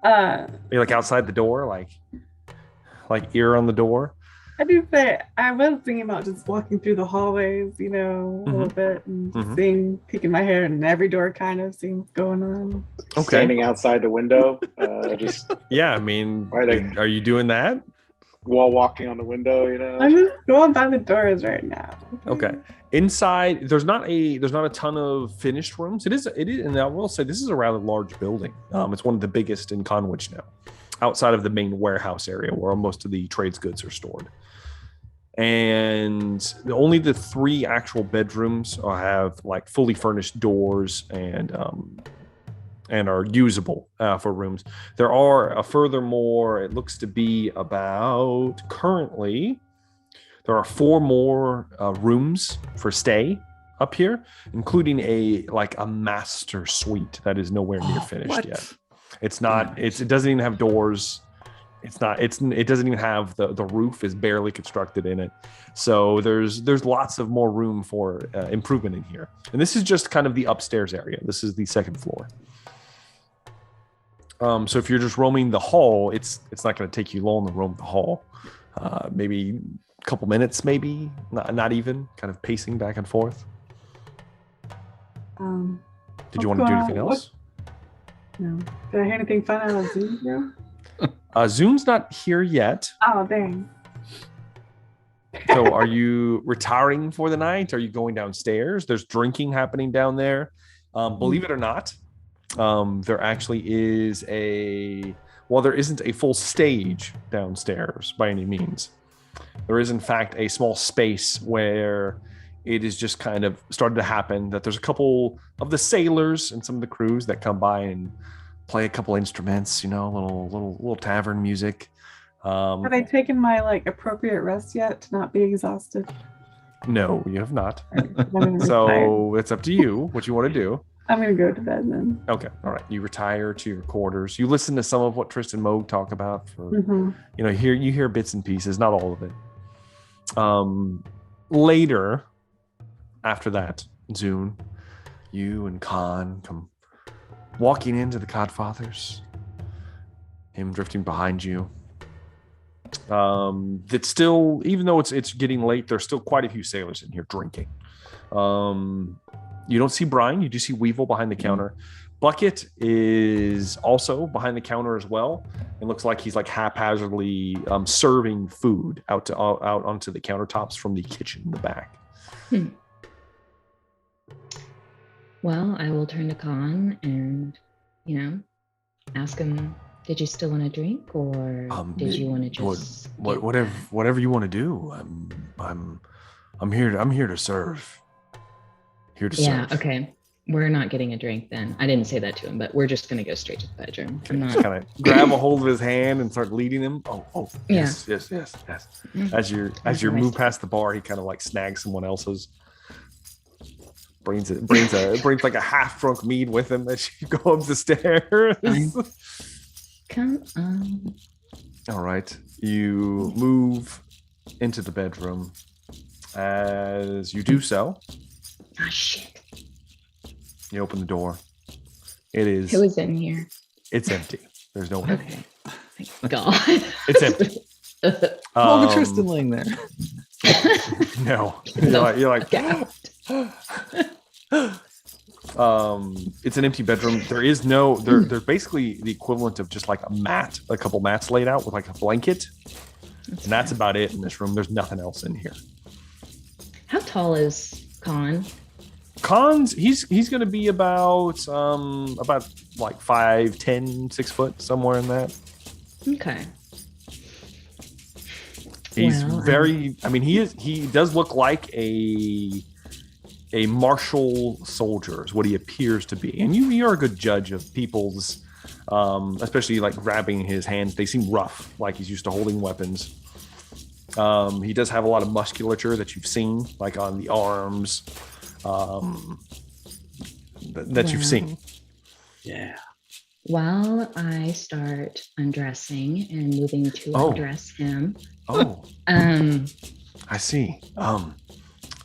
Speaker 1: You're like outside the door, like ear on the door.
Speaker 5: I do say I was thinking about just walking through the hallways, a little bit and just peeking my head in every door, kind of seeing what's going on.
Speaker 1: Okay.
Speaker 4: Standing outside the window,
Speaker 1: Yeah, I mean, are you doing that?
Speaker 4: While walking on the window,
Speaker 5: I'm just going by the doors right now.
Speaker 1: Okay. Inside, there's not a ton of finished rooms. It is, and I will say this is a rather large building. It's one of the biggest in Conwich now, outside of the main warehouse area where most of the trades goods are stored. And only the 3 actual bedrooms have like fully furnished doors and are usable for rooms. There are furthermore, it looks to be about currently, there are 4 more rooms for stay up here, including a master suite that is nowhere near finished yet. It's not. It doesn't even have doors. It doesn't even have the roof is barely constructed in it. So there's lots of more room for improvement in here. And this is just kind of the upstairs area. This is the 2nd floor. So if you're just roaming the hall, it's not going to take you long to roam the hall. Maybe a couple minutes, maybe not even, kind of pacing back and forth. Did you want to do anything else?
Speaker 5: No. Did I hear anything fun out of Zoom here?
Speaker 1: Zoom's not here yet.
Speaker 5: Oh, dang.
Speaker 1: So are you retiring for the night? Are you going downstairs? There's drinking happening down there. Believe it or not, there actually is while there isn't a full stage downstairs by any means, there is in fact a small space where it is just kind of started to happen that there's a couple of the sailors and some of the crews that come by and play a couple instruments, little tavern music.
Speaker 5: Have I taken my appropriate rest yet to not be exhausted?
Speaker 1: No, you have not.
Speaker 5: I'm
Speaker 1: So it's up to you what you want to do.
Speaker 5: I'm gonna go to bed then.
Speaker 1: Okay, all right. You retire to your quarters. You listen to some of what Tristan Moog talk about. You hear bits and pieces, not all of it. Later, after that, Zune, you and Khan come walking into the Codfathers. Him drifting behind you. It's still, even though it's getting late, there's still quite a few sailors in here drinking. You don't see Brian. You do see Weevil behind the counter. Bucket is also behind the counter as well. It looks like he's haphazardly serving food out onto the countertops from the kitchen in the back.
Speaker 6: Well, I will turn to Khan and, ask him, did you still want to drink, or did you want to just
Speaker 1: whatever you want to do? I'm here to serve. Here to serve.
Speaker 6: Yeah, okay. We're not getting a drink then. I didn't say that to him, but we're just gonna go straight to the bedroom.
Speaker 1: Okay, just kind of grab a hold of his hand and start leading him. Oh, yes. As you move past the bar, he kind of snags someone else's. Brings like a half drunk mead with him as you go up the stairs.
Speaker 6: Come on.
Speaker 1: All right, you move into the bedroom. As you do so,
Speaker 6: oh shit!
Speaker 1: You open the door. It is.
Speaker 6: Who is in here?
Speaker 1: It's empty. There's no one.
Speaker 6: Okay. Thank God.
Speaker 1: It's empty.
Speaker 2: Look at Tristan laying there.
Speaker 1: No. You're like it's an empty bedroom. There is no there's basically the equivalent of just a mat, a couple mats laid out with a blanket. That's about it in this room. There's nothing else in here.
Speaker 6: How tall is Khan?
Speaker 1: Khan's he's going to be about 5'10", 6 foot, somewhere in that.
Speaker 6: Okay.
Speaker 1: He's he does look like a martial soldier is what he appears to be. And you're a good judge of people's especially grabbing his hands. They seem rough, like he's used to holding weapons. He does have a lot of musculature that you've seen, on the arms, that you've seen.
Speaker 2: Yeah.
Speaker 6: While I start undressing and moving to undress him.
Speaker 1: Oh. I see.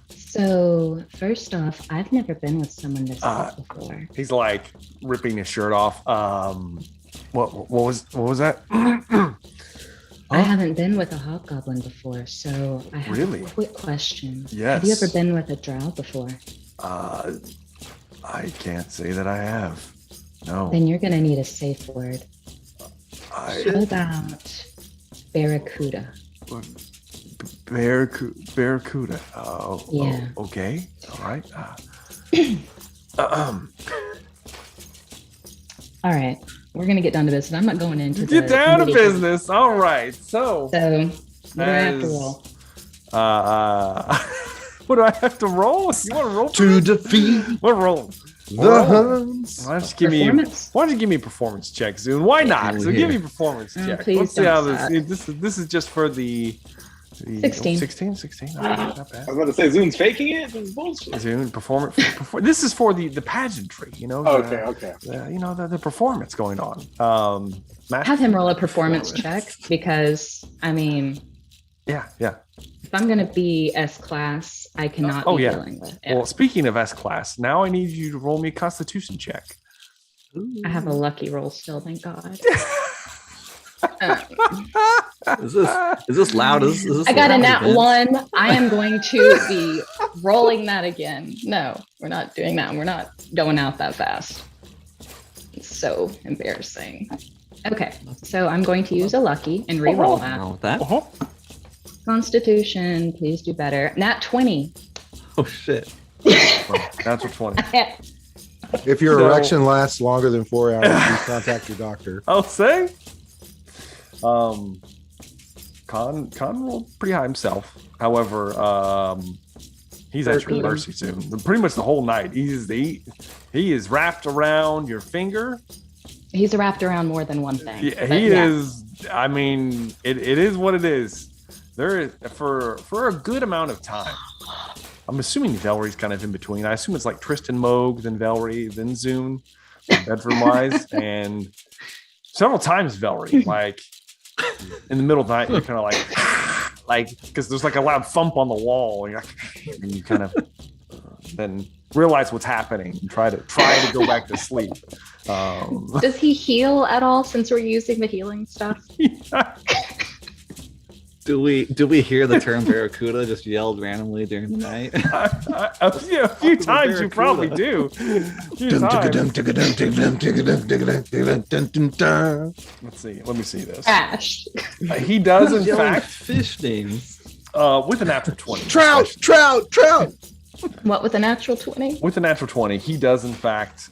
Speaker 6: So first off, I've never been with someone this size before.
Speaker 1: He's ripping his shirt off. What was that?
Speaker 6: I haven't been with a hobgoblin before, so I have a quick question.
Speaker 1: Yes.
Speaker 6: Have you ever been with a drow before?
Speaker 1: I can't say that I have. No.
Speaker 6: Then you're gonna need a safe word. How about barracuda?
Speaker 1: Barracuda.
Speaker 6: Yeah.
Speaker 1: Okay. All right.
Speaker 6: All right. We're gonna get down to business. I'm not going into
Speaker 1: get down to business. All right. So
Speaker 6: what do I have to roll?
Speaker 1: What do I have to roll? You want to roll
Speaker 7: to defeat?
Speaker 1: What roll?
Speaker 7: The Huns.
Speaker 1: Why don't you give me a performance check, Zune? Why not? So give me a performance check.
Speaker 6: Please.
Speaker 1: Let's see how this is just for the
Speaker 6: 16.
Speaker 1: 16. Not bad.
Speaker 4: I was about to say Zune's faking it. This is bullshit.
Speaker 1: Zune performance. This is for the pageantry,
Speaker 4: Okay.
Speaker 1: The performance going on.
Speaker 6: Have him roll a performance check because
Speaker 1: yeah.
Speaker 6: If I'm gonna be S class, I cannot be dealing with it.
Speaker 1: Well, speaking of S class, now I need you to roll me a Constitution check.
Speaker 6: I have a lucky roll still, thank God.
Speaker 2: Is this loud? Is this
Speaker 6: I got a nat 1. I am going to be rolling that again. No, we're not doing that. We're not going out that fast. It's so embarrassing. Okay, so I'm going to use a lucky and re-roll that. Constitution, please do better. Nat 20.
Speaker 2: Oh shit.
Speaker 1: That's a 20.
Speaker 7: If your
Speaker 1: So-
Speaker 7: erection lasts longer than 4 hours, please contact your doctor.
Speaker 1: I'll say. Khan rolled pretty high himself. However, he's at your mercy soon. Pretty much the whole night. He is wrapped around your finger.
Speaker 6: He's wrapped around more than one thing.
Speaker 1: Yeah, he is. I mean, it is what it is. There is for a good amount of time. I'm assuming Velree's kind of in between. I assume it's like Tristan Moog, then Velree, then Zune, bedroom wise, and several times Velree, like in the middle of the night, you're kind of like because there's like a loud thump on the wall, and you kind of then realize what's happening and try to go back to sleep.
Speaker 6: Does he heal at all since we're using the healing stuff?
Speaker 2: Do we hear the term barracuda just yelled randomly during the night?
Speaker 1: A few times you probably do. Let's see. Let me see this.
Speaker 6: Ash.
Speaker 1: He does, in
Speaker 2: Yelling
Speaker 1: fact,
Speaker 2: fish names.
Speaker 1: with a natural 20.
Speaker 7: Trout.
Speaker 6: What with a natural 20?
Speaker 1: With a natural 20, he does, in fact,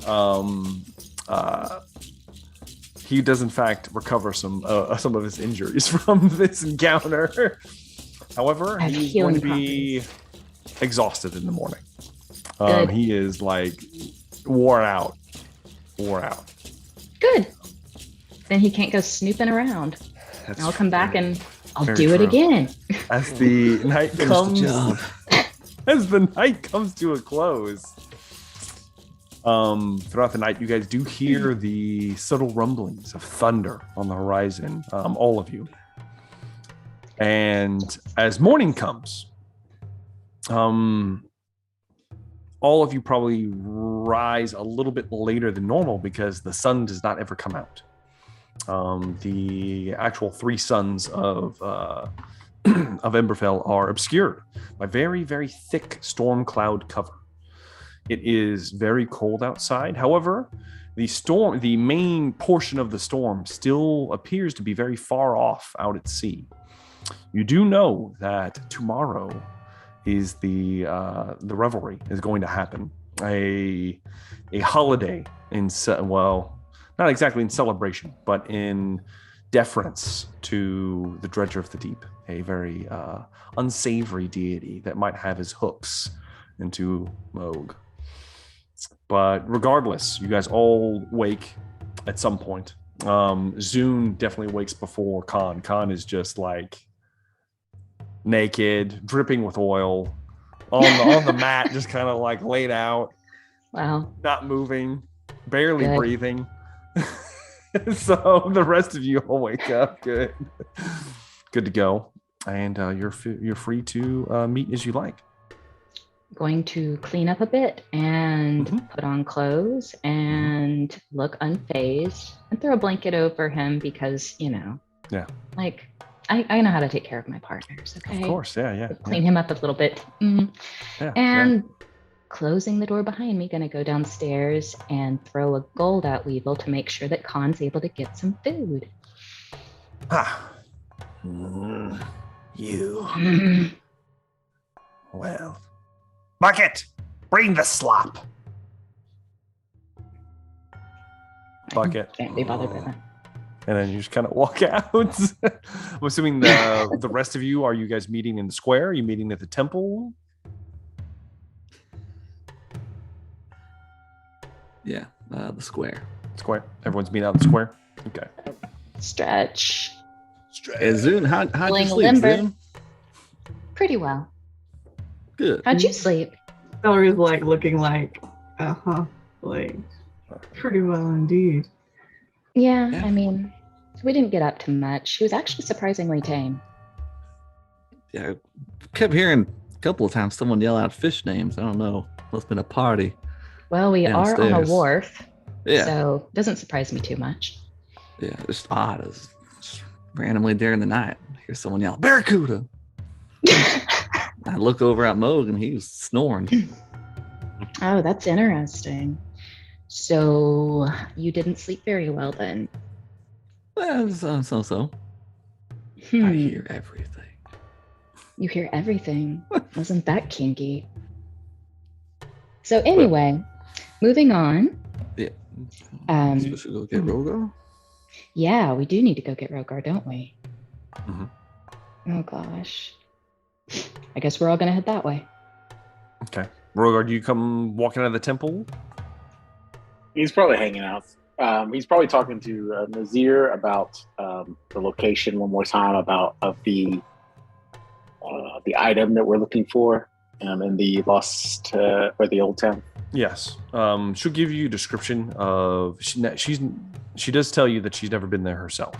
Speaker 1: recover some of his injuries from this encounter. However, he's going to be exhausted in the morning. He is like wore out.
Speaker 6: Good. Then he can't go snooping around. I'll come back and I'll do it
Speaker 1: true.
Speaker 6: again.
Speaker 1: As the night comes, as the night comes to a close. Throughout the night, you guys do hear the subtle rumblings of thunder on the horizon, all of you. And as morning comes, all of you probably rise a little bit later than normal because the sun does not ever come out. The actual 3 suns of Emberfell are obscured by very, very thick storm cloud cover. It is very cold outside. However, the main portion of the storm still appears to be very far off out at sea. You do know that tomorrow is the revelry is going to happen. A holiday not exactly in celebration, but in deference to the Dredger of the Deep, a very unsavory deity that might have his hooks into Moog. But regardless, you guys all wake at some point. Zune definitely wakes before Khan. Khan is just like naked, dripping with oil, on the mat, just kind of like laid out.
Speaker 6: Wow.
Speaker 1: Not moving, barely breathing. So the rest of you all wake up good to go, and you're free to meet as you like.
Speaker 6: Going to clean up a bit and put on clothes and look unfazed and throw a blanket over him because, like I know how to take care of my partners. Okay.
Speaker 1: Of course. Yeah.
Speaker 6: Clean him up a little bit. Closing the door behind me, gonna go downstairs and throw a gold at Weevil to make sure that Khan's able to get some food.
Speaker 1: You. Well. Bucket, bring the slop. Bucket.
Speaker 6: Can't be bothered by that.
Speaker 1: And then you just kind of walk out. I'm assuming the rest of you, are you guys meeting in the square? Are you meeting at the temple?
Speaker 2: Yeah, the square.
Speaker 1: Square. Everyone's meeting out in the square? Okay.
Speaker 6: Stretch.
Speaker 2: Hey, Zune, how'd you
Speaker 6: Feeling
Speaker 2: sleep,
Speaker 6: limber.
Speaker 2: Zune?
Speaker 6: Pretty well.
Speaker 2: Good.
Speaker 6: How'd you sleep?
Speaker 5: Velree's like looking like, like pretty well indeed.
Speaker 6: Yeah, I mean, we didn't get up to much. She was actually surprisingly tame.
Speaker 2: Yeah, I kept hearing a couple of times someone yell out fish names. I don't know. Must have been a party.
Speaker 6: Well, we are on a
Speaker 2: Downstairs.
Speaker 6: wharf,
Speaker 2: Yeah.
Speaker 6: so it doesn't surprise me too much.
Speaker 2: Yeah, it's odd. It's just randomly during the night, I hear someone yell, "Barracuda!" I look over at Moog and he was snoring.
Speaker 6: Oh, that's interesting. So you didn't sleep very well then?
Speaker 2: Well, so. I hear everything.
Speaker 6: You hear everything. Wasn't that kinky? So anyway, moving on.
Speaker 2: Yeah.
Speaker 6: Um,
Speaker 2: So should we go get Rogar?
Speaker 6: Yeah, we do need to go get Rogar, don't we?
Speaker 1: Mhm.
Speaker 6: Oh gosh. I guess we're all gonna head that way.
Speaker 1: Okay. Rogar, do you come walking out of the temple?
Speaker 4: He's probably hanging out. He's probably talking to Nazir about the location one more time of the item that we're looking for in the lost or the old town.
Speaker 1: Yes. She'll give you a description of she does tell you that she's never been there herself.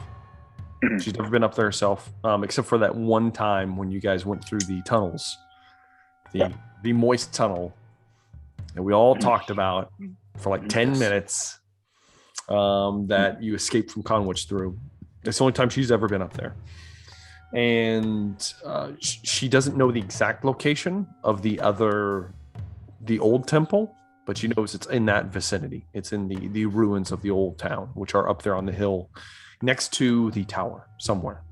Speaker 1: She's never been up there herself, except for that one time when you guys went through the tunnels, the moist tunnel that we all talked about for like 10 minutes that you escaped from Conwich through. That's the only time she's ever been up there. And she doesn't know the exact location of the old temple, but she knows it's in that vicinity. It's in the ruins of the old town, which are up there on the hill next to the tower somewhere.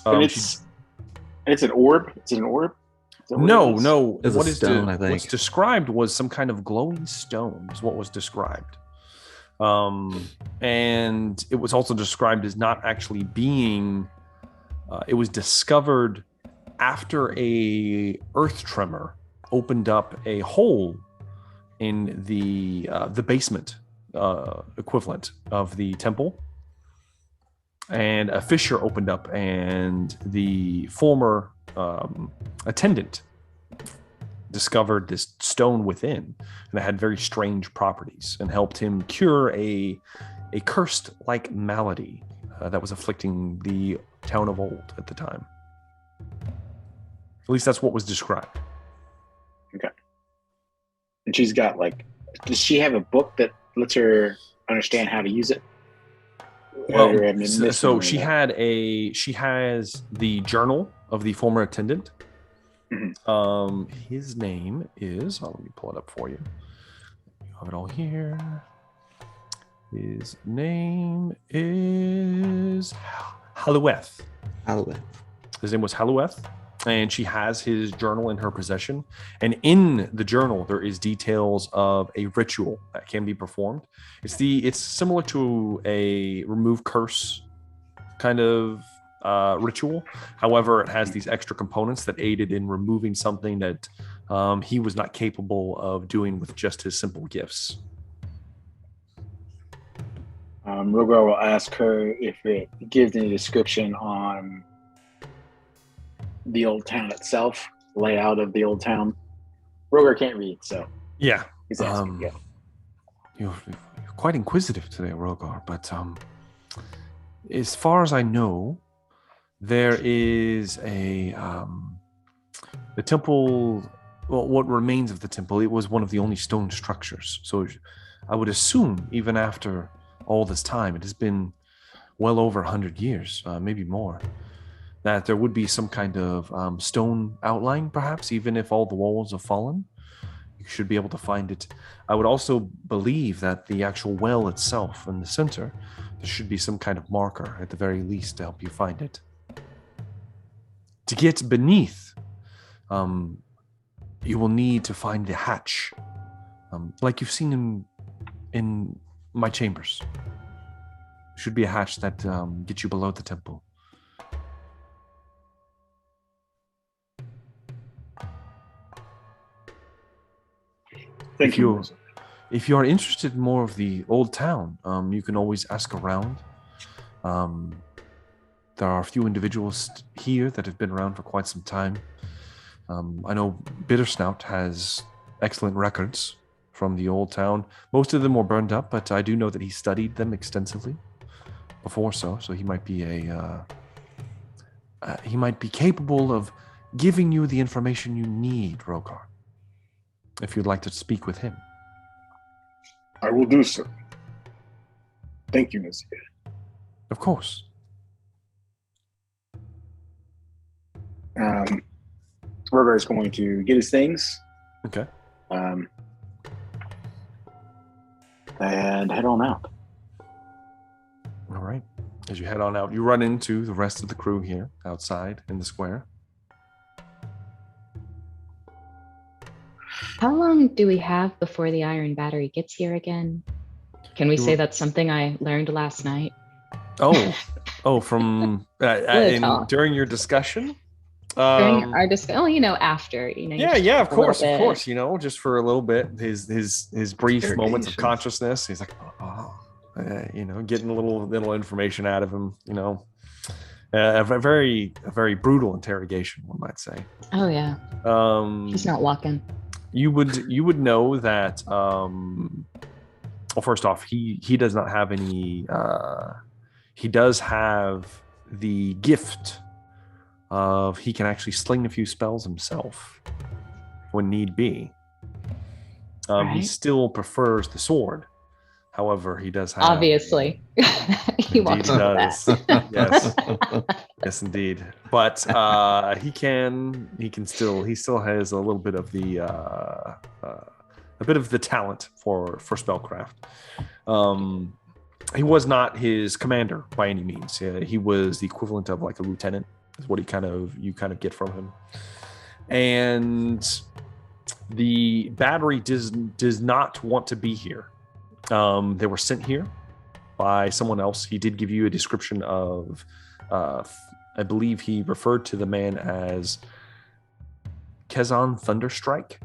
Speaker 4: And it's an orb? It's an orb?
Speaker 1: No.
Speaker 2: It's a stone, I think.
Speaker 1: What's described was some kind of glowing stone is what was described. And it was also described as not actually being... it was discovered after a earth tremor opened up a hole in the basement equivalent of the temple, and a fissure opened up, and the former attendant discovered this stone within, and it had very strange properties and helped him cure a cursed like malady that was afflicting the town of old at the time. At least that's what was described.
Speaker 4: Okay. And she's got does she have a book that lets her understand how to use it?
Speaker 1: Well, so she has the journal of the former attendant. Mm-hmm. His name is, let me pull it up for you. You have it all here. His name is Halueth. His name was Halueth, and she has his journal in her possession. And in the journal, there is details of a ritual that can be performed. It's similar to a remove curse kind of ritual. However, it has these extra components that aided in removing something that he was not capable of doing with just his simple gifts.
Speaker 4: Rogar will ask her if it gives any description on the old town itself, layout of the old town. Rogar can't read, so
Speaker 1: yeah,
Speaker 4: he's asking.
Speaker 1: You're quite inquisitive today, Rogar. But as far as I know, there is the temple. Well, what remains of the temple? It was one of the only stone structures. So I would assume, even after all this time, it has been well over 100 years, maybe more, that there would be some kind of stone outline, perhaps, even if all the walls have fallen. You should be able to find it. I would also believe that the actual well itself in the center, there should be some kind of marker, at the very least, to help you find it. To get beneath, you will need to find the hatch, like you've seen in my chambers. Should be a hatch that gets you below the temple. If you are interested in more of the old town, you can always ask around. There are a few individuals here that have been around for quite some time. I know Bittersnout has excellent records from the old town. Most of them were burned up, but I do know that he studied them extensively before, so he might be he might be capable of giving you the information you need, Rogar, if you'd like to speak with him.
Speaker 4: I will do so. Thank you, Nazir.
Speaker 1: Of course.
Speaker 4: Rogar is going to get his things.
Speaker 1: Okay.
Speaker 4: And head on out.
Speaker 1: All right. As you head on out, you run into the rest of the crew here outside in the square.
Speaker 6: How long do we have before the iron battery gets here again? Can we say that's something I learned last night?
Speaker 1: From
Speaker 6: talk.
Speaker 1: during your discussion?
Speaker 6: During our discussion, after,
Speaker 1: Yeah, of course. Just for a little bit, his brief moments of consciousness. He's like, getting a little information out of him. A very brutal interrogation, one might say.
Speaker 6: Oh yeah. He's not walking.
Speaker 1: You would know that. Well, first off, he does not have any. He does have the gift of he can actually sling a few spells himself when need be. He still prefers the sword. However, he does have
Speaker 6: obviously he wants that.
Speaker 1: yes indeed. But he still has a little bit of the talent for spellcraft. He was not his commander by any means. He was the equivalent of like a lieutenant, is what you kind of get from him. And the battery does not want to be here. They were sent here by someone else. He did give you a description of, I believe he referred to the man as Kezan Thunderstrike,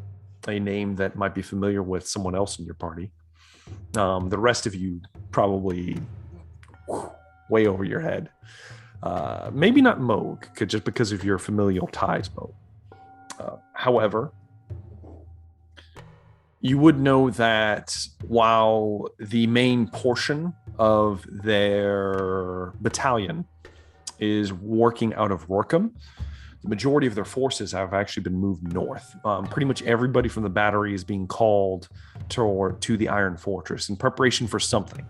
Speaker 1: a name that might be familiar with someone else in your party. The rest of you probably way over your head. Maybe not Moog, just because of your familial ties, Moog. However, you would know that while the main portion of their battalion is working out of Rorkham, the majority of their forces have actually been moved north. Pretty much everybody from the battery is being called to the Iron Fortress in preparation for something.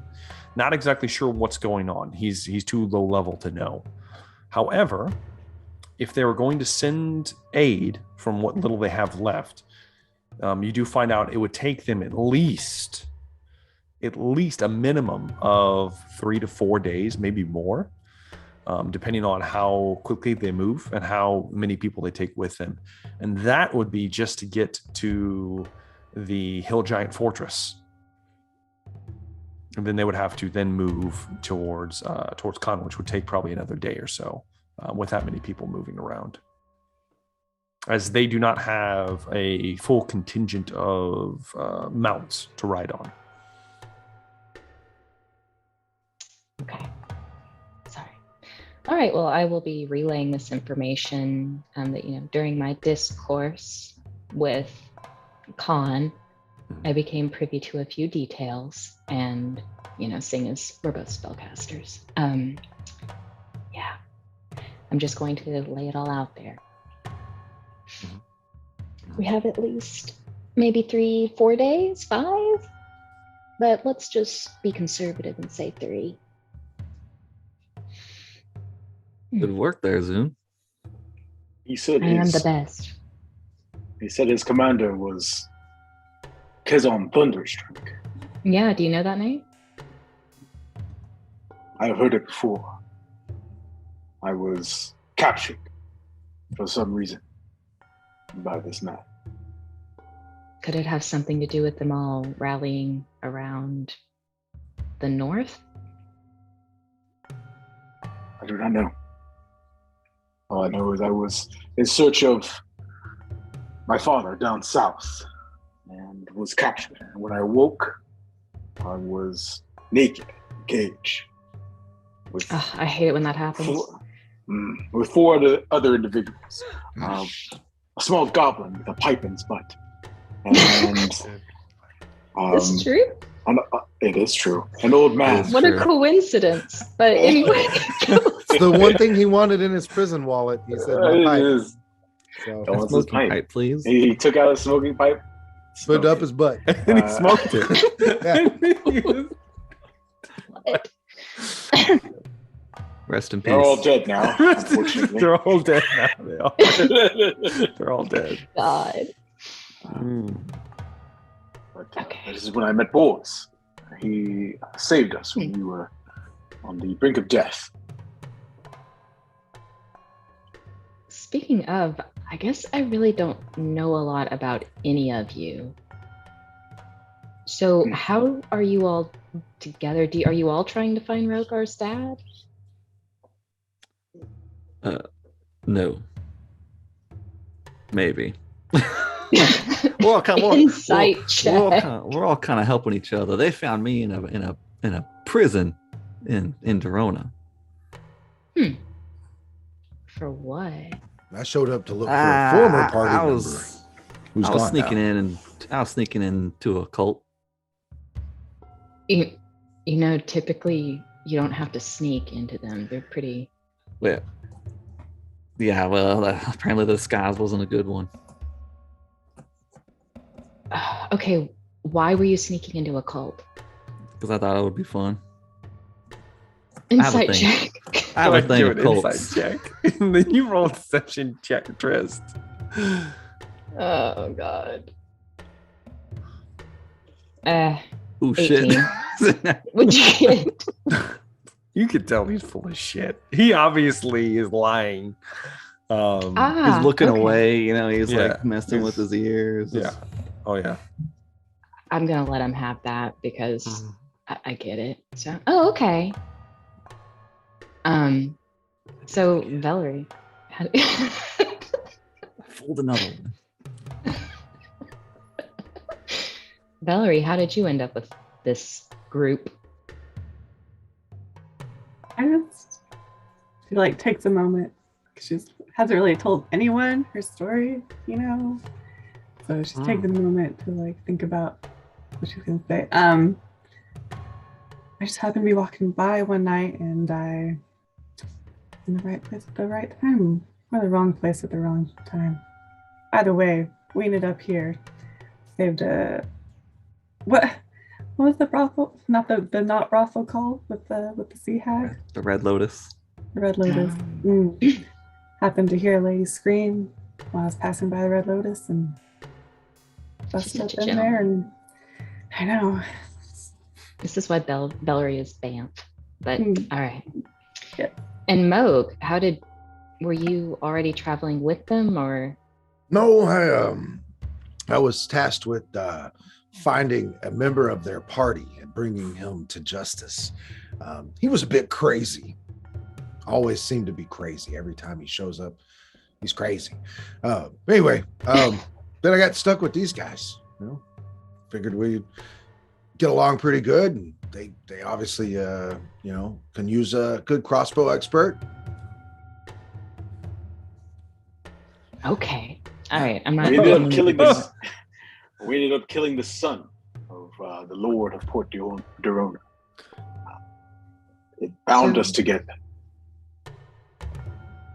Speaker 1: Not exactly sure what's going on. He's too low level to know. However, if they were going to send aid from what little they have left, you do find out it would take them at least a minimum of 3 to 4 days, maybe more, depending on how quickly they move and how many people they take with them. And that would be just to get to the Hill Giant Fortress. And then they would have to then move towards Con, which would take probably another day or so, with that many people moving around, as they do not have a full contingent of mounts to ride on.
Speaker 6: Okay. Sorry. All right. Well, I will be relaying this information that, during my discourse with Con, I became privy to a few details, and, seeing as we're both spellcasters. Yeah. I'm just going to lay it all out there. We have at least maybe 3-4 days, 5, but let's just be conservative and say 3.
Speaker 2: Good work there, Zoom.
Speaker 4: He said
Speaker 6: I am the best.
Speaker 4: He said his commander was Kezan Thunderstrike.
Speaker 6: Yeah, do you know that name?
Speaker 4: I've heard it before. I was captured for some reason by this man.
Speaker 6: Could it have something to do with them all rallying around the north?
Speaker 4: I do not know. All I know is I was in search of my father down south and was captured. And when I woke, I was naked, caged.
Speaker 6: I hate it when that happens.
Speaker 4: With 4 other individuals. A small goblin with a pipe in his butt. And
Speaker 6: this is true?
Speaker 4: It is true. An old man.
Speaker 6: What a coincidence. But anyway.
Speaker 3: It's the one thing he wanted in his prison wallet. He said, no pipe.
Speaker 4: So,
Speaker 2: smoking pipe, please.
Speaker 4: He took out a smoking pipe.
Speaker 3: Put up his butt.
Speaker 1: And he smoked it.
Speaker 6: What?
Speaker 2: Rest in peace.
Speaker 4: They're all dead now, unfortunately.
Speaker 1: They're all dead now. They're all dead.
Speaker 6: God.
Speaker 4: But, this is when I met Boris. He saved us when we were on the brink of death.
Speaker 6: Speaking of, I guess I really don't know a lot about any of you. So how are you all together? Are you all trying to find Rogar's dad?
Speaker 2: No. Maybe. we're all kind of,
Speaker 6: Insight check.
Speaker 2: we're all kind of helping each other. They found me in a prison in Dorona.
Speaker 6: For what?
Speaker 7: I showed up to look for a former party member who's
Speaker 2: I was
Speaker 7: gone
Speaker 2: sneaking
Speaker 7: now.
Speaker 2: in, and I was sneaking into a cult.
Speaker 6: You know, typically you don't have to sneak into them. They're pretty.
Speaker 2: Well, apparently the disguise wasn't a good one.
Speaker 6: Okay, why were you sneaking into a cult?
Speaker 2: Because I thought it would be fun.
Speaker 6: Insight check.
Speaker 2: I have a thing
Speaker 1: do
Speaker 2: of
Speaker 1: an
Speaker 2: cults.
Speaker 1: insight check. And then you roll a deception check, Trist.
Speaker 6: Oh God.
Speaker 2: Oh
Speaker 6: 18.
Speaker 2: shit.
Speaker 6: What'd you get?
Speaker 1: You could tell he's full of shit. He obviously is lying.
Speaker 2: He's looking
Speaker 6: okay.
Speaker 2: away, he's
Speaker 1: Yeah.
Speaker 2: like messing with his ears.
Speaker 1: Yeah. Oh yeah.
Speaker 6: I'm gonna let him have that because I get it. So, okay. So Velree,
Speaker 2: Fold another one.
Speaker 6: Velree, how did you end up with this group?
Speaker 5: I just she like takes a moment. She hasn't really told anyone her story, you know. So she's taking a moment to like think about what she's gonna say. I just happened to be walking by one night and I was in the right place at the right time, or the wrong place at the wrong time. Either way, we ended up here. Saved a what was the brothel? Not the not brothel called with the sea hag?
Speaker 2: The Red Lotus.
Speaker 5: The Red Lotus. Happened to hear a lady scream while I was passing by the Red Lotus and busted up in there. And I know.
Speaker 6: This is why Velree is Banff. But all right.
Speaker 5: Yeah.
Speaker 6: And Moog, were you already traveling with them or?
Speaker 7: No, I was tasked with finding a member of their party and bringing him to justice. He was a bit crazy. Always seemed to be crazy. Every time he shows up, he's crazy. Anyway, then I got stuck with these guys. Figured we'd get along pretty good, and they obviously can use a good crossbow expert.
Speaker 6: Okay. All right. I'm not.
Speaker 4: We ended up killing the son of the Lord of Port Dorona. It bound us together.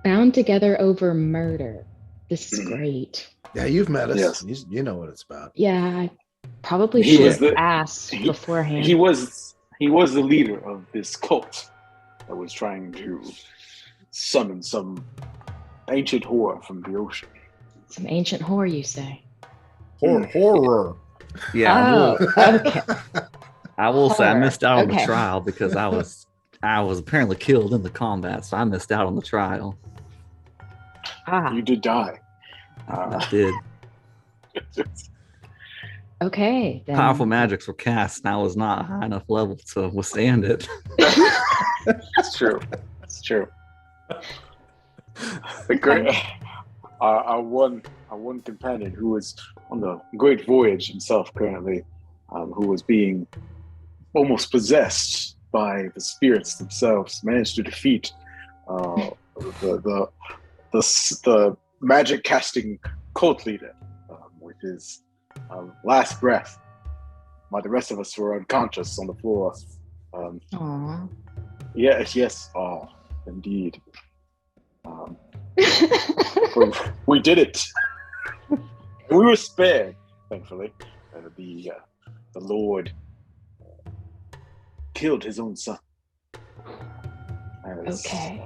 Speaker 6: Bound together over murder. This is great.
Speaker 7: Yeah, you've met us.
Speaker 4: Yes.
Speaker 7: You know what it's about.
Speaker 6: Yeah, I probably should have asked beforehand.
Speaker 4: He was the leader of this cult that was trying to summon some ancient horror from the ocean.
Speaker 6: Some ancient horror, you say?
Speaker 7: Horror.
Speaker 2: Yeah.
Speaker 6: Okay.
Speaker 2: I will say I missed out on the
Speaker 6: Okay.
Speaker 2: trial because I was apparently killed in the combat, so I missed out on the trial.
Speaker 4: You did die.
Speaker 2: I did.
Speaker 6: Okay. Then.
Speaker 2: Powerful magics were cast, and I was not high enough level to withstand it.
Speaker 4: It's true. It's true. Our one companion who was on the great voyage himself currently, who was being almost possessed by the spirits themselves, managed to defeat the magic casting cult leader with his last breath, while the rest of us were unconscious on the floor.
Speaker 6: Aww.
Speaker 4: Yes, indeed. We did it. We were spared, thankfully. The Lord killed his own son.
Speaker 6: Okay.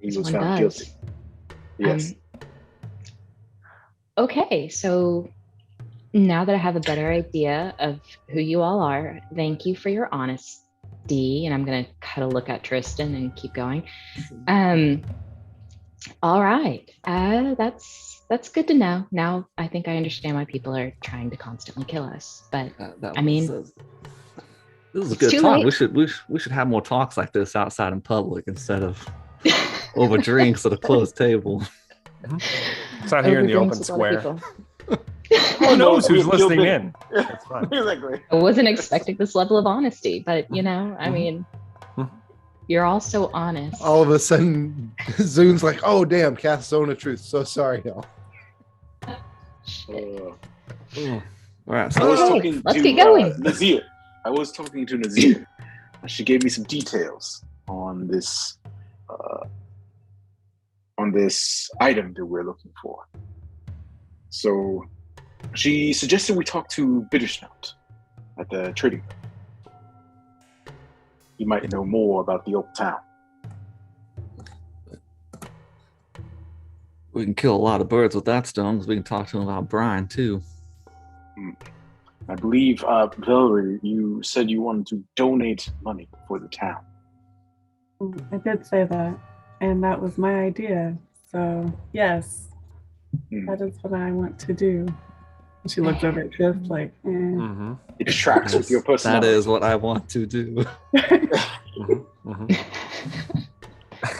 Speaker 4: He was found guilty. Yes.
Speaker 6: Okay, so now that I have a better idea of who you all are, thank you for your honesty. And I'm going to kind of look at Tristan and keep going. All right. That's good to know. Now I think I understand why people are trying to constantly kill us. But I mean,
Speaker 2: this is a
Speaker 6: it's
Speaker 2: good
Speaker 6: too
Speaker 2: talk.
Speaker 6: late.
Speaker 2: We should have more talks like this outside in public instead of over drinks at a closed table.
Speaker 1: It's out here in the
Speaker 6: Over drinks
Speaker 1: open
Speaker 6: with a lot of
Speaker 1: square.
Speaker 6: people.
Speaker 1: Who knows who's
Speaker 4: Feel
Speaker 1: listening
Speaker 4: bitter.
Speaker 1: in? That's fine.
Speaker 4: Exactly.
Speaker 6: I wasn't expecting this level of honesty, but I mean, you're all so honest.
Speaker 3: All of a sudden, Zune's like, "Oh damn, Kath's zone of truth. So sorry, y'all."
Speaker 2: All right,
Speaker 4: I was
Speaker 6: Okay,
Speaker 4: talking
Speaker 6: let's
Speaker 4: to
Speaker 6: get going.
Speaker 4: Nazir. I was talking to Nazir. She gave me some details on this item that we're looking for. So she suggested we talk to Bittersnout at the trading. You might know more about the old town.
Speaker 2: we can kill a lot of birds with that stone because we can talk to him about Brian too.
Speaker 4: I believe, Velree, you said you wanted to donate money for the town.
Speaker 5: I did say that, and that was my idea. So yes, that is what I want to do. And she looked over at Tiff like,
Speaker 4: It tracks with your personality.
Speaker 2: That is what I want to do.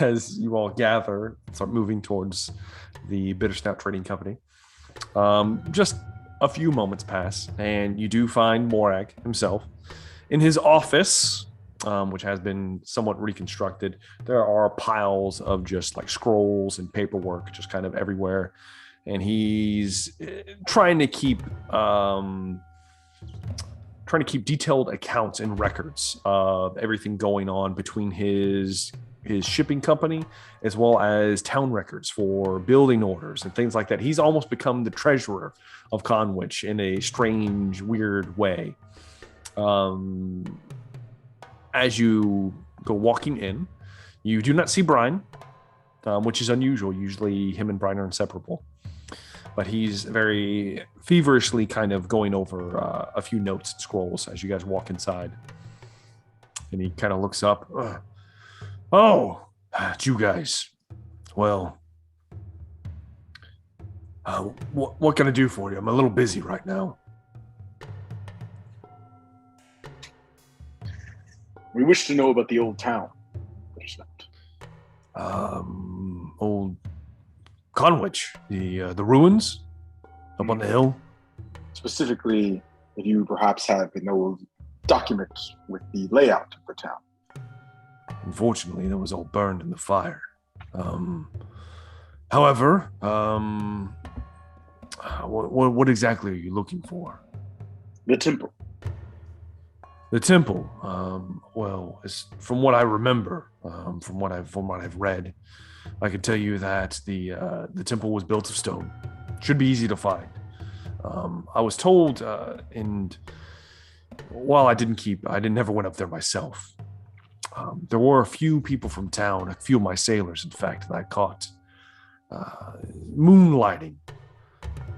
Speaker 1: As you all gather, start moving towards the Bittersnout Trading Company. Just a few moments pass, and you do find Morag himself in his office, which has been somewhat reconstructed. There are piles of just like scrolls and paperwork just kind of everywhere, and he's trying to keep detailed accounts and records of everything going on between his shipping company as well as town records for building orders and things like that. He's almost become the treasurer of Conwich in a strange, weird way. As you go walking in, you do not see Brian, which is unusual. Usually him and Brian are inseparable. But he's very feverishly kind of going over a few notes and scrolls as you guys walk inside. And he kind of looks up. Oh, it's you guys. Well, what can I do for you? I'm a little busy right now.
Speaker 4: We wish to know about the old town.
Speaker 1: Old Conwich, the ruins up on the hill.
Speaker 4: Specifically, if you perhaps have an old document with the layout of the town.
Speaker 1: Unfortunately, that was all burned in the fire. However, what exactly are you looking for?
Speaker 4: The temple.
Speaker 1: The temple. Well, from what I remember, from what I've read, I can tell you that the temple was built of stone. Should be easy to find. I was told, and while I never went up there myself. There were a few people from town, a few of my sailors, in fact, that I caught moonlighting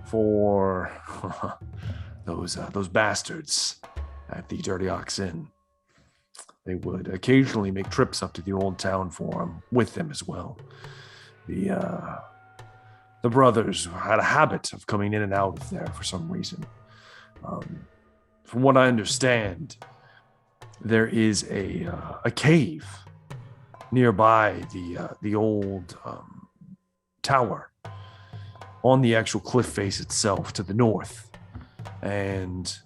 Speaker 1: for those bastards at the Dirty Ox Inn. They would occasionally make trips up to the old town with them as well. The brothers had a habit of coming in and out of there for some reason. From what I understand, there is a cave nearby the old tower on the actual cliff face itself to the north. And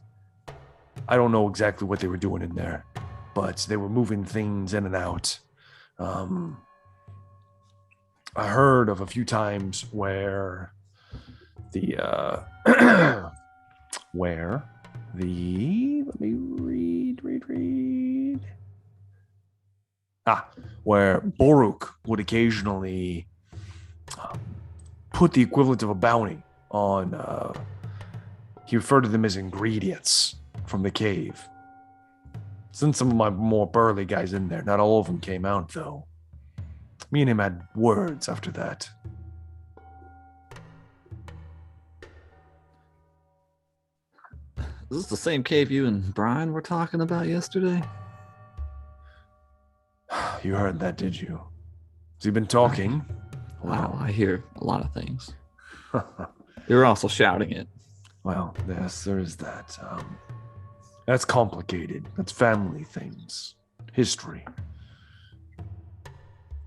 Speaker 1: I don't know exactly what they were doing in there, but they were moving things in and out. I heard of a few times where let me read. Where Boruk would occasionally put the equivalent of a bounty on, he referred to them as ingredients from the cave. Sent some of my more burly guys in there. Not all of them came out, though. Me and him had words after that.
Speaker 2: Is this the same cave you and Brian were talking about yesterday?
Speaker 1: You heard that, did you? Has he been talking?
Speaker 2: Wow, I hear a lot of things. You're also shouting it.
Speaker 1: Well, yes, there is that. That's complicated. That's family things, history.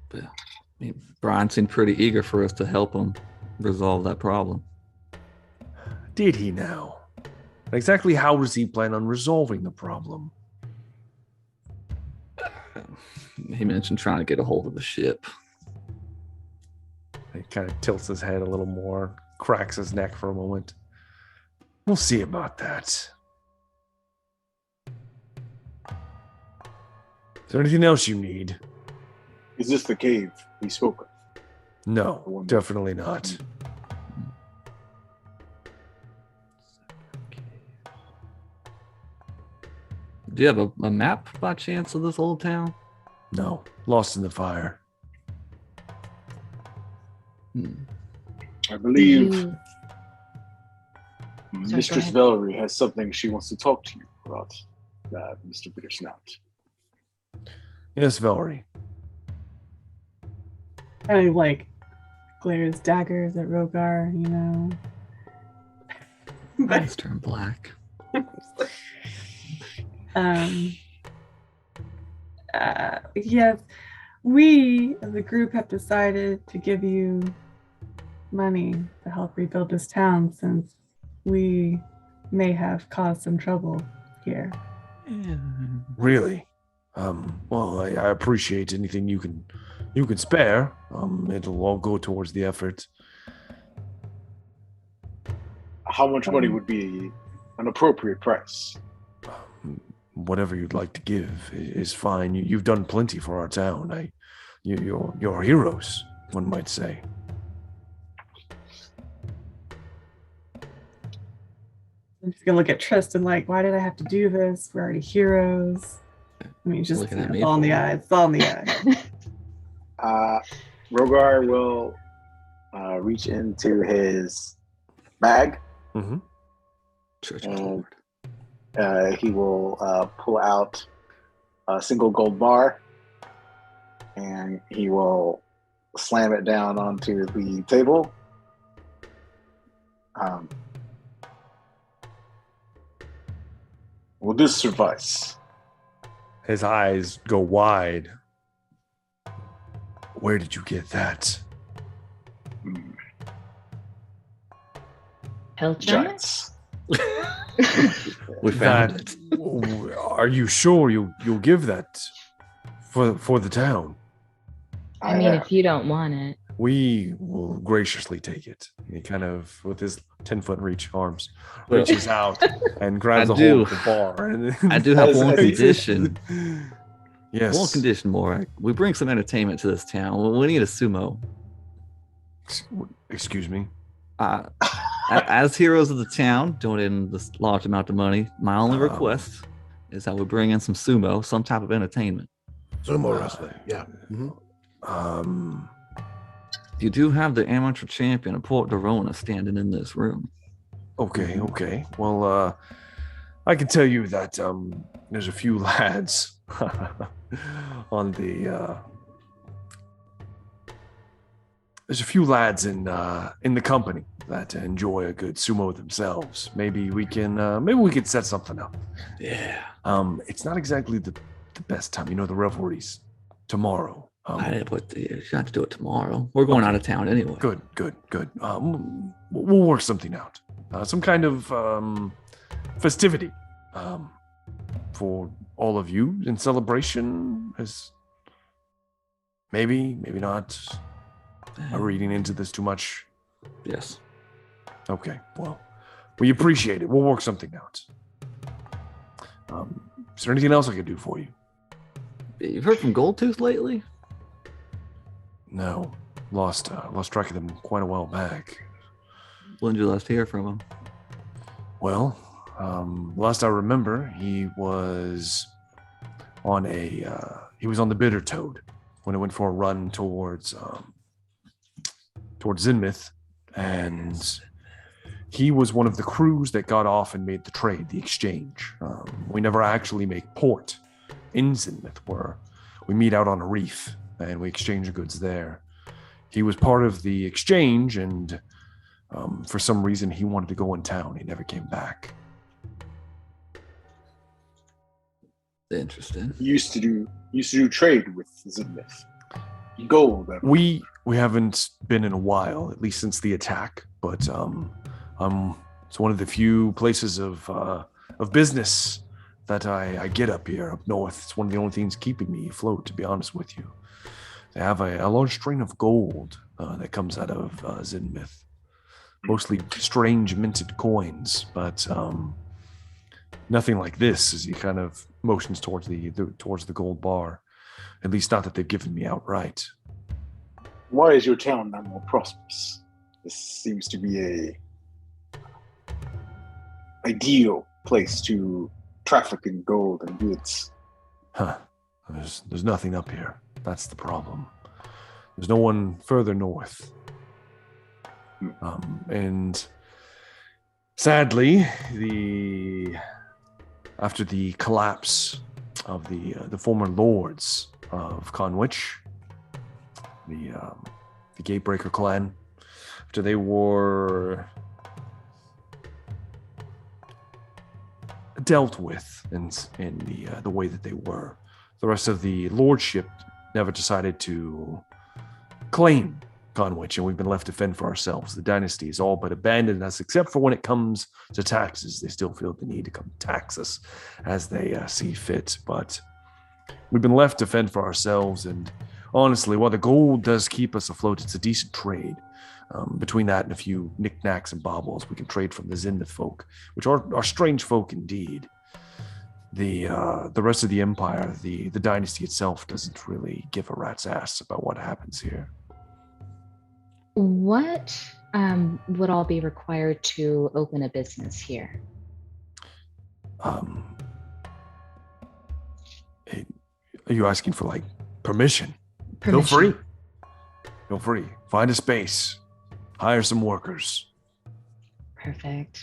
Speaker 2: But, I mean, Brian seemed pretty eager for us to help him resolve that problem.
Speaker 1: Did he now? Exactly how does he plan on resolving the problem?
Speaker 2: He mentioned trying to get a hold of the ship.
Speaker 1: He kind of tilts his head a little more, cracks his neck for a moment. We'll see about that. Is there anything else you need?
Speaker 4: Is this the cave we spoke of?
Speaker 1: No, definitely not.
Speaker 2: Do you have a map by chance of this old town?
Speaker 1: No, lost in the fire.
Speaker 4: I believe
Speaker 6: Sorry,
Speaker 4: Mistress
Speaker 6: go
Speaker 4: Velree has something she wants to talk to you about, Mr. Bittersnout.
Speaker 1: Yes, Velree.
Speaker 5: Kind of like glares daggers at Rogar, you know.
Speaker 2: Eyes turn black.
Speaker 5: Yes, we as a group have decided to give you money to help rebuild this town since we may have caused some trouble here.
Speaker 1: Really? Well, I appreciate anything you can spare. It'll all go towards the effort.
Speaker 4: How much money would be an appropriate price?
Speaker 1: Whatever you'd like to give is fine. You've done plenty for our town. You're heroes, one might say.
Speaker 5: I'm just gonna look at Tristan like, why did I have to do this? We're already heroes. I mean, just
Speaker 2: Looking at me
Speaker 5: it's all in the eye. It's all in the eye.
Speaker 4: Rogar will reach into his bag.
Speaker 1: Mm-hmm.
Speaker 4: And he will pull out a single gold bar, and he will slam it down onto the table. Will this suffice?
Speaker 1: His eyes go wide. Where did you get that?
Speaker 6: Health giant?
Speaker 4: Giants.
Speaker 2: We found it.
Speaker 1: Are you sure you'll give that for the town?
Speaker 6: I mean, if you don't want it.
Speaker 1: We will graciously take it. He kind of, with his 10-foot reach arms, reaches out and grabs a hold of the bar.
Speaker 2: I do have one condition.
Speaker 1: Yes.
Speaker 2: One condition more. We bring some entertainment to this town. We need a sumo.
Speaker 1: Excuse me?
Speaker 2: As heroes of the town, donating this large amount of money, my only request is that we bring in some sumo, some type of entertainment.
Speaker 7: Sumo wrestling, yeah.
Speaker 2: You do have the amateur champion of Port Dorona standing in this room.
Speaker 1: Okay. Well, I can tell you that there's a few lads on the. There's a few lads in the company that enjoy a good sumo themselves. Maybe we can set something up.
Speaker 2: Yeah.
Speaker 1: It's not exactly the best time. The revelries tomorrow.
Speaker 2: But you have to do it tomorrow. We're going out of town anyway.
Speaker 1: Good. We'll work something out. Some kind of festivity for all of you in celebration. As maybe not. Am I reading into this too much?
Speaker 2: Yes.
Speaker 1: Okay. Well, we appreciate it. We'll work something out. Is there anything else I could do for you?
Speaker 2: You've heard from Goldtooth lately?
Speaker 1: No. Lost track of them quite a while back.
Speaker 2: When did you last hear from him?
Speaker 1: Well, last I remember, he was on the Bitter Toad when it went for a run towards Zenmouth, and he was one of the crews that got off and made the trade, the exchange. We never actually make port in Zenmouth, where we meet out on a reef and we exchange goods there. He was part of the exchange, and for some reason he wanted to go in town. He never came back.
Speaker 2: Interesting.
Speaker 4: You used to do trade with Zenith. Gold.
Speaker 1: We haven't been in a while, at least since the attack. But it's one of the few places of business that I get up here up north. It's one of the only things keeping me afloat, to be honest with you. They have a large strain of gold that comes out of Zenith. Mostly strange minted coins, but nothing like this, as he kind of motions towards the gold bar. At least not that they've given me outright.
Speaker 4: Why is your town not more prosperous? This seems to be a ideal place to traffic in gold and goods.
Speaker 1: Huh. There's nothing up here. That's the problem. There's no one further north. And sadly, after the collapse of the former lords of Conwich, the Gatebreaker clan, after they were dealt with in the way that they were, the rest of the lordship never decided to claim Conwich, and we've been left to fend for ourselves. The dynasty has all but abandoned us, except for when it comes to taxes. They still feel the need to come tax us as they see fit, but we've been left to fend for ourselves, and honestly, while the gold does keep us afloat, it's a decent trade. Between that and a few knickknacks and baubles, we can trade from the Zenith folk, which are strange folk indeed. The rest of the empire, the dynasty itself, doesn't really give a rat's ass about what happens here.
Speaker 6: What would all be required to open a business here?
Speaker 1: Are you asking for permission? Feel free. Feel free. Find a space. Hire some workers.
Speaker 6: Perfect.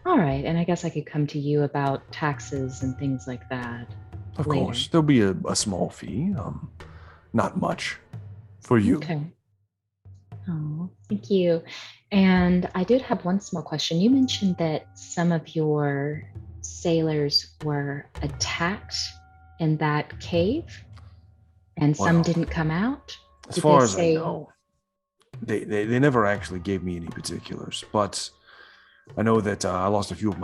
Speaker 6: All right, and I guess I could come to you about taxes and things like that.
Speaker 1: Of
Speaker 6: later.
Speaker 1: course, there'll be a small fee. Not much for you.
Speaker 6: Okay. Oh, thank you. And I did have one small question. You mentioned that some of your sailors were attacked in that cave, and some didn't come out.
Speaker 1: As far as I know, they never actually gave me any particulars, but I know that I lost a few of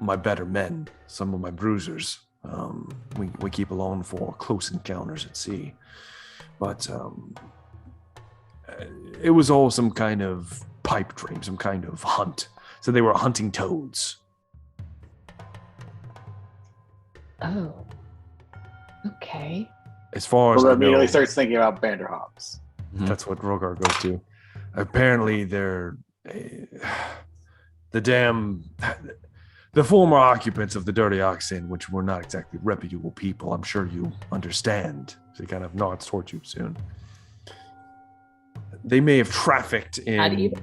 Speaker 1: my better men, some of my bruisers. We keep alone for close encounters at sea, but it was all some kind of pipe dream, some kind of hunt. So they were hunting toads.
Speaker 6: Oh, okay.
Speaker 1: As far as
Speaker 4: Rogar
Speaker 1: I
Speaker 4: immediately
Speaker 1: know,
Speaker 4: starts thinking about Banderhops.
Speaker 1: that's what Rogar goes to. Apparently, they're the former occupants of the Dirty Oxen, which were not exactly reputable people. I'm sure you understand. So he kind of nods towards you soon. They may have trafficked in.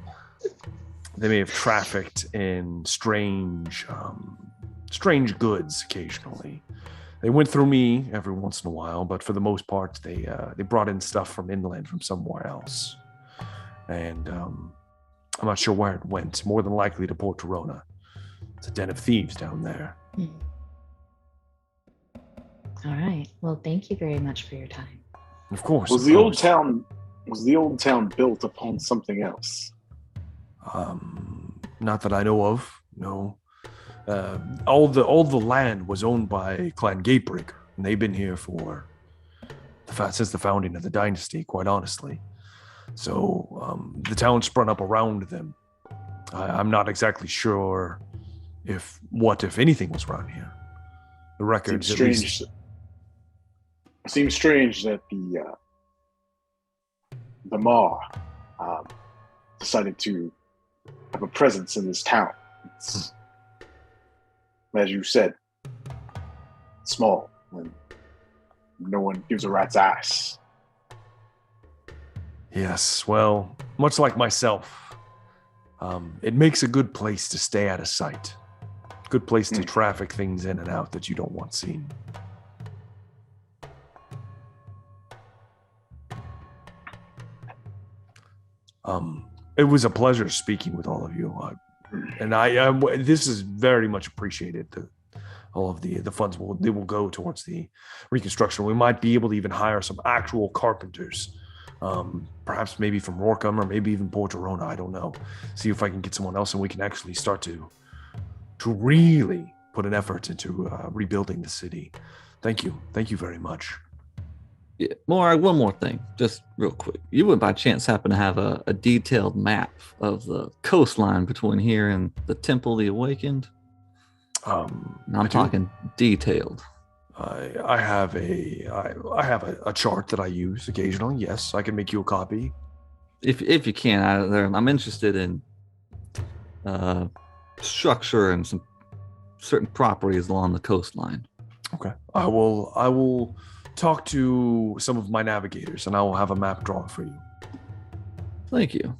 Speaker 1: They may have trafficked in strange goods occasionally. They went through me every once in a while, but for the most part, they brought in stuff from inland from somewhere else, and I'm not sure where it went. More than likely to Port Torona. It's a den of thieves down there.
Speaker 6: All right. Well, thank you very much for your time.
Speaker 1: Of course.
Speaker 4: Was the old town built upon something else?
Speaker 1: Not that I know of. No. All the land was owned by Clan Gatebreaker, and they've been here for since the founding of the dynasty. Quite honestly, so the town sprung up around them. I'm not exactly sure if anything was around here. The records, at least.
Speaker 4: Seems strange that the Maw decided to have a presence in this town. It's, as you said, small, when no one gives a rat's ass.
Speaker 1: Yes, well, much like myself, it makes a good place to stay out of sight. Good place to traffic things in and out that you don't want seen. It was a pleasure speaking with all of you, and this is very much appreciated. All of the funds will go towards the reconstruction. We might be able to even hire some actual carpenters, perhaps maybe from Rorkham or maybe even Port Girona. I don't know. See if I can get someone else, and we can actually start to really put an effort into rebuilding the city. Thank you very much.
Speaker 2: Yeah, one more thing, just real quick. You would by chance happen to have a detailed map of the coastline between here and the Temple of the Awakened? I'm talking detailed.
Speaker 1: I have a chart that I use occasionally. Yes, I can make you a copy.
Speaker 2: If you can, I'm interested in structure and some certain properties along the coastline.
Speaker 1: Okay, I will talk to some of my navigators, and I will have a map drawn for you.
Speaker 2: Thank you.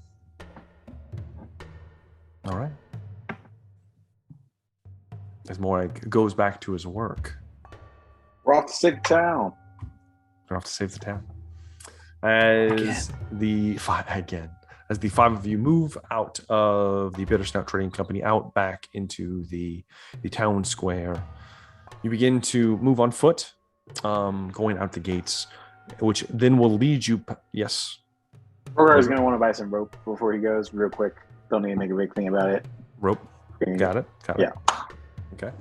Speaker 1: All right. As Morag goes back to his work.
Speaker 4: We're off to save the town.
Speaker 1: We're off to save the town. As the five of you move out of the Bittersnout Trading Company, out back into the town square, you begin to move on foot, going out the gates, which then will lead you. Yes.
Speaker 4: Rogar is going to want to buy some rope before he goes, real quick. Don't need to make a big thing about it.
Speaker 1: Rope. Got it.
Speaker 4: Yeah.
Speaker 1: Okay.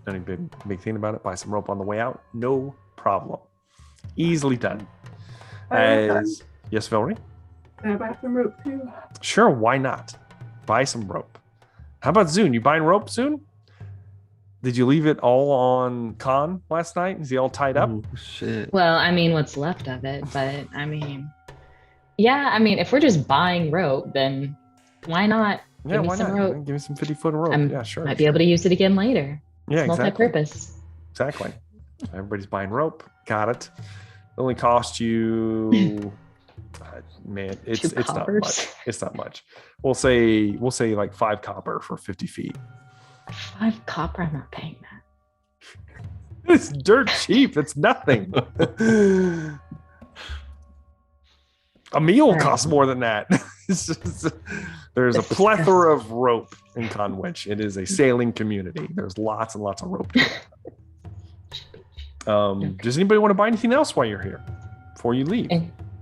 Speaker 1: Any big thing about it? Buy some rope on the way out? No problem. Easily done. Yes, Velree?
Speaker 5: Can I buy some rope too?
Speaker 1: Sure, why not? Buy some rope. How about Zune? You buying rope, Zune? Did you leave it all on Khan last night? Is he all tied up?
Speaker 2: Oh, shit.
Speaker 6: Well, I mean, what's left of it, but I mean, yeah, I mean, if we're just buying rope, then why not?
Speaker 1: Yeah,
Speaker 6: Give me
Speaker 1: why
Speaker 6: some
Speaker 1: not?
Speaker 6: rope.
Speaker 1: Give me some 50-foot rope. Yeah, sure.
Speaker 6: Might be able to use it again later.
Speaker 1: Yeah,
Speaker 6: it's
Speaker 1: exactly.
Speaker 6: multi-purpose.
Speaker 1: Exactly. Everybody's buying rope. Got it. It only cost you, man. It's not much. It's not much. We'll say like 5 copper for 50 feet.
Speaker 6: 5 copper. I'm not paying that.
Speaker 1: It's dirt cheap. It's nothing. A meal costs more than that. There's a plethora of rope in Conwich. It is a sailing community. There's lots and lots of rope. Does anybody want to buy anything else while you're here before you leave?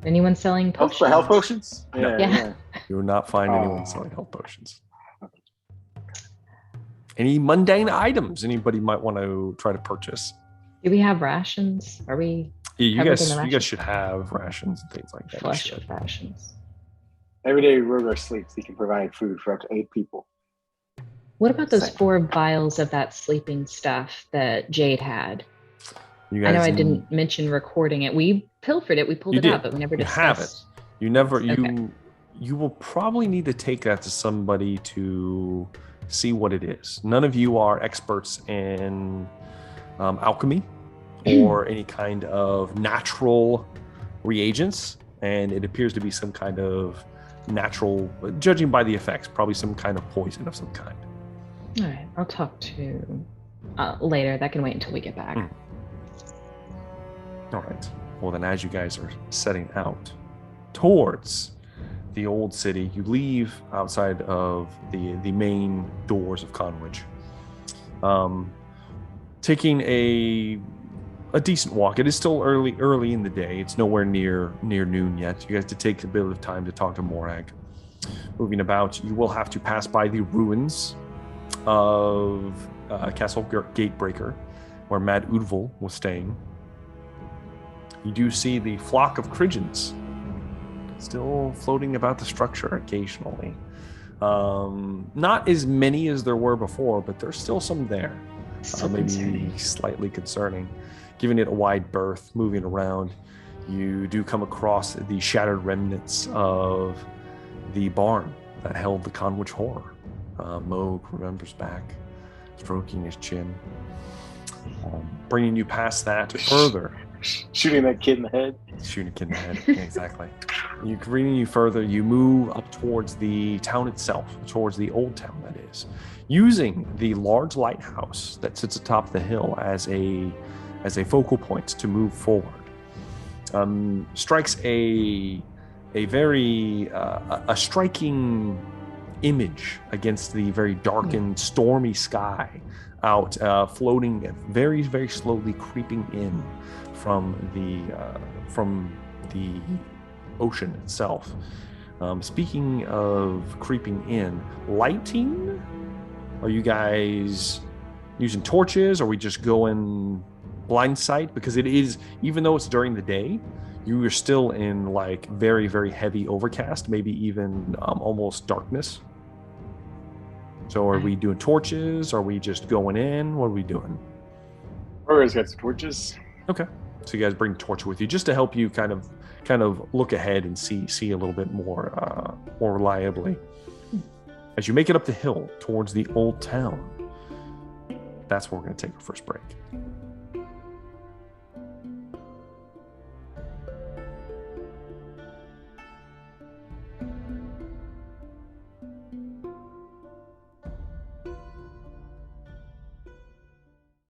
Speaker 6: Anyone selling potions?
Speaker 4: For health potions?
Speaker 1: No.
Speaker 6: Yeah.
Speaker 1: You will not find anyone selling health potions. Any mundane items anybody might want to try to purchase?
Speaker 6: Do we have rations? Are we?
Speaker 1: Yeah, you guys should have rations and things like that.
Speaker 6: Flush rations.
Speaker 4: Every day Rogar sleeps, he can provide food for up to 8 people.
Speaker 6: What about those 4 vials of that sleeping stuff that Jade had? I know I didn't mention recording it. We pilfered it. We pulled it out, but we never discussed.
Speaker 1: You have it. You never. Okay. You will probably need to take that to somebody to see what it is. None of you are experts in alchemy or any kind of natural reagents, and it appears to be some kind of natural, judging by the effects, probably some kind of poison of some kind.
Speaker 6: All right, I'll talk to later. That can wait until we get back.
Speaker 1: All right. Well, then, as you guys are setting out towards the old city, you leave outside of the main doors of Conwich, taking a decent walk. It is still early in the day. It's nowhere near noon yet. You guys have to take a bit of time to talk to Morag. Moving about, you will have to pass by the ruins of Castle Gatebreaker, where Mad Udval was staying. You do see the flock of Cridgens still floating about the structure occasionally. Not as many as there were before, but there's still some there. Maybe slightly concerning. Giving it a wide berth, moving around, you do come across the shattered remnants of the barn that held the Conwich horror. Moog remembers back, stroking his chin. Bringing you past that further.
Speaker 4: Shooting that kid in the head.
Speaker 1: Shooting a kid in the head, exactly. Bringing you further, you move up towards the town itself, towards the old town, that is. Using the large lighthouse that sits atop the hill as a focal point to move forward. Strikes a a very a striking image against the very darkened, stormy sky out, floating very, very slowly, creeping in from the ocean itself. Speaking of creeping in, lighting, are you guys using torches? Are we just going blind sight? Because it is, even though it's during the day, you are still in like very, very heavy overcast, maybe even almost darkness. So are we doing torches? Are we just going in? What are we doing?
Speaker 4: Rogar's got some torches.
Speaker 1: Okay. So you guys bring torch with you just to help you kind of look ahead and see a little bit more reliably. As you make it up the hill towards the old town, that's where we're going to take our first break.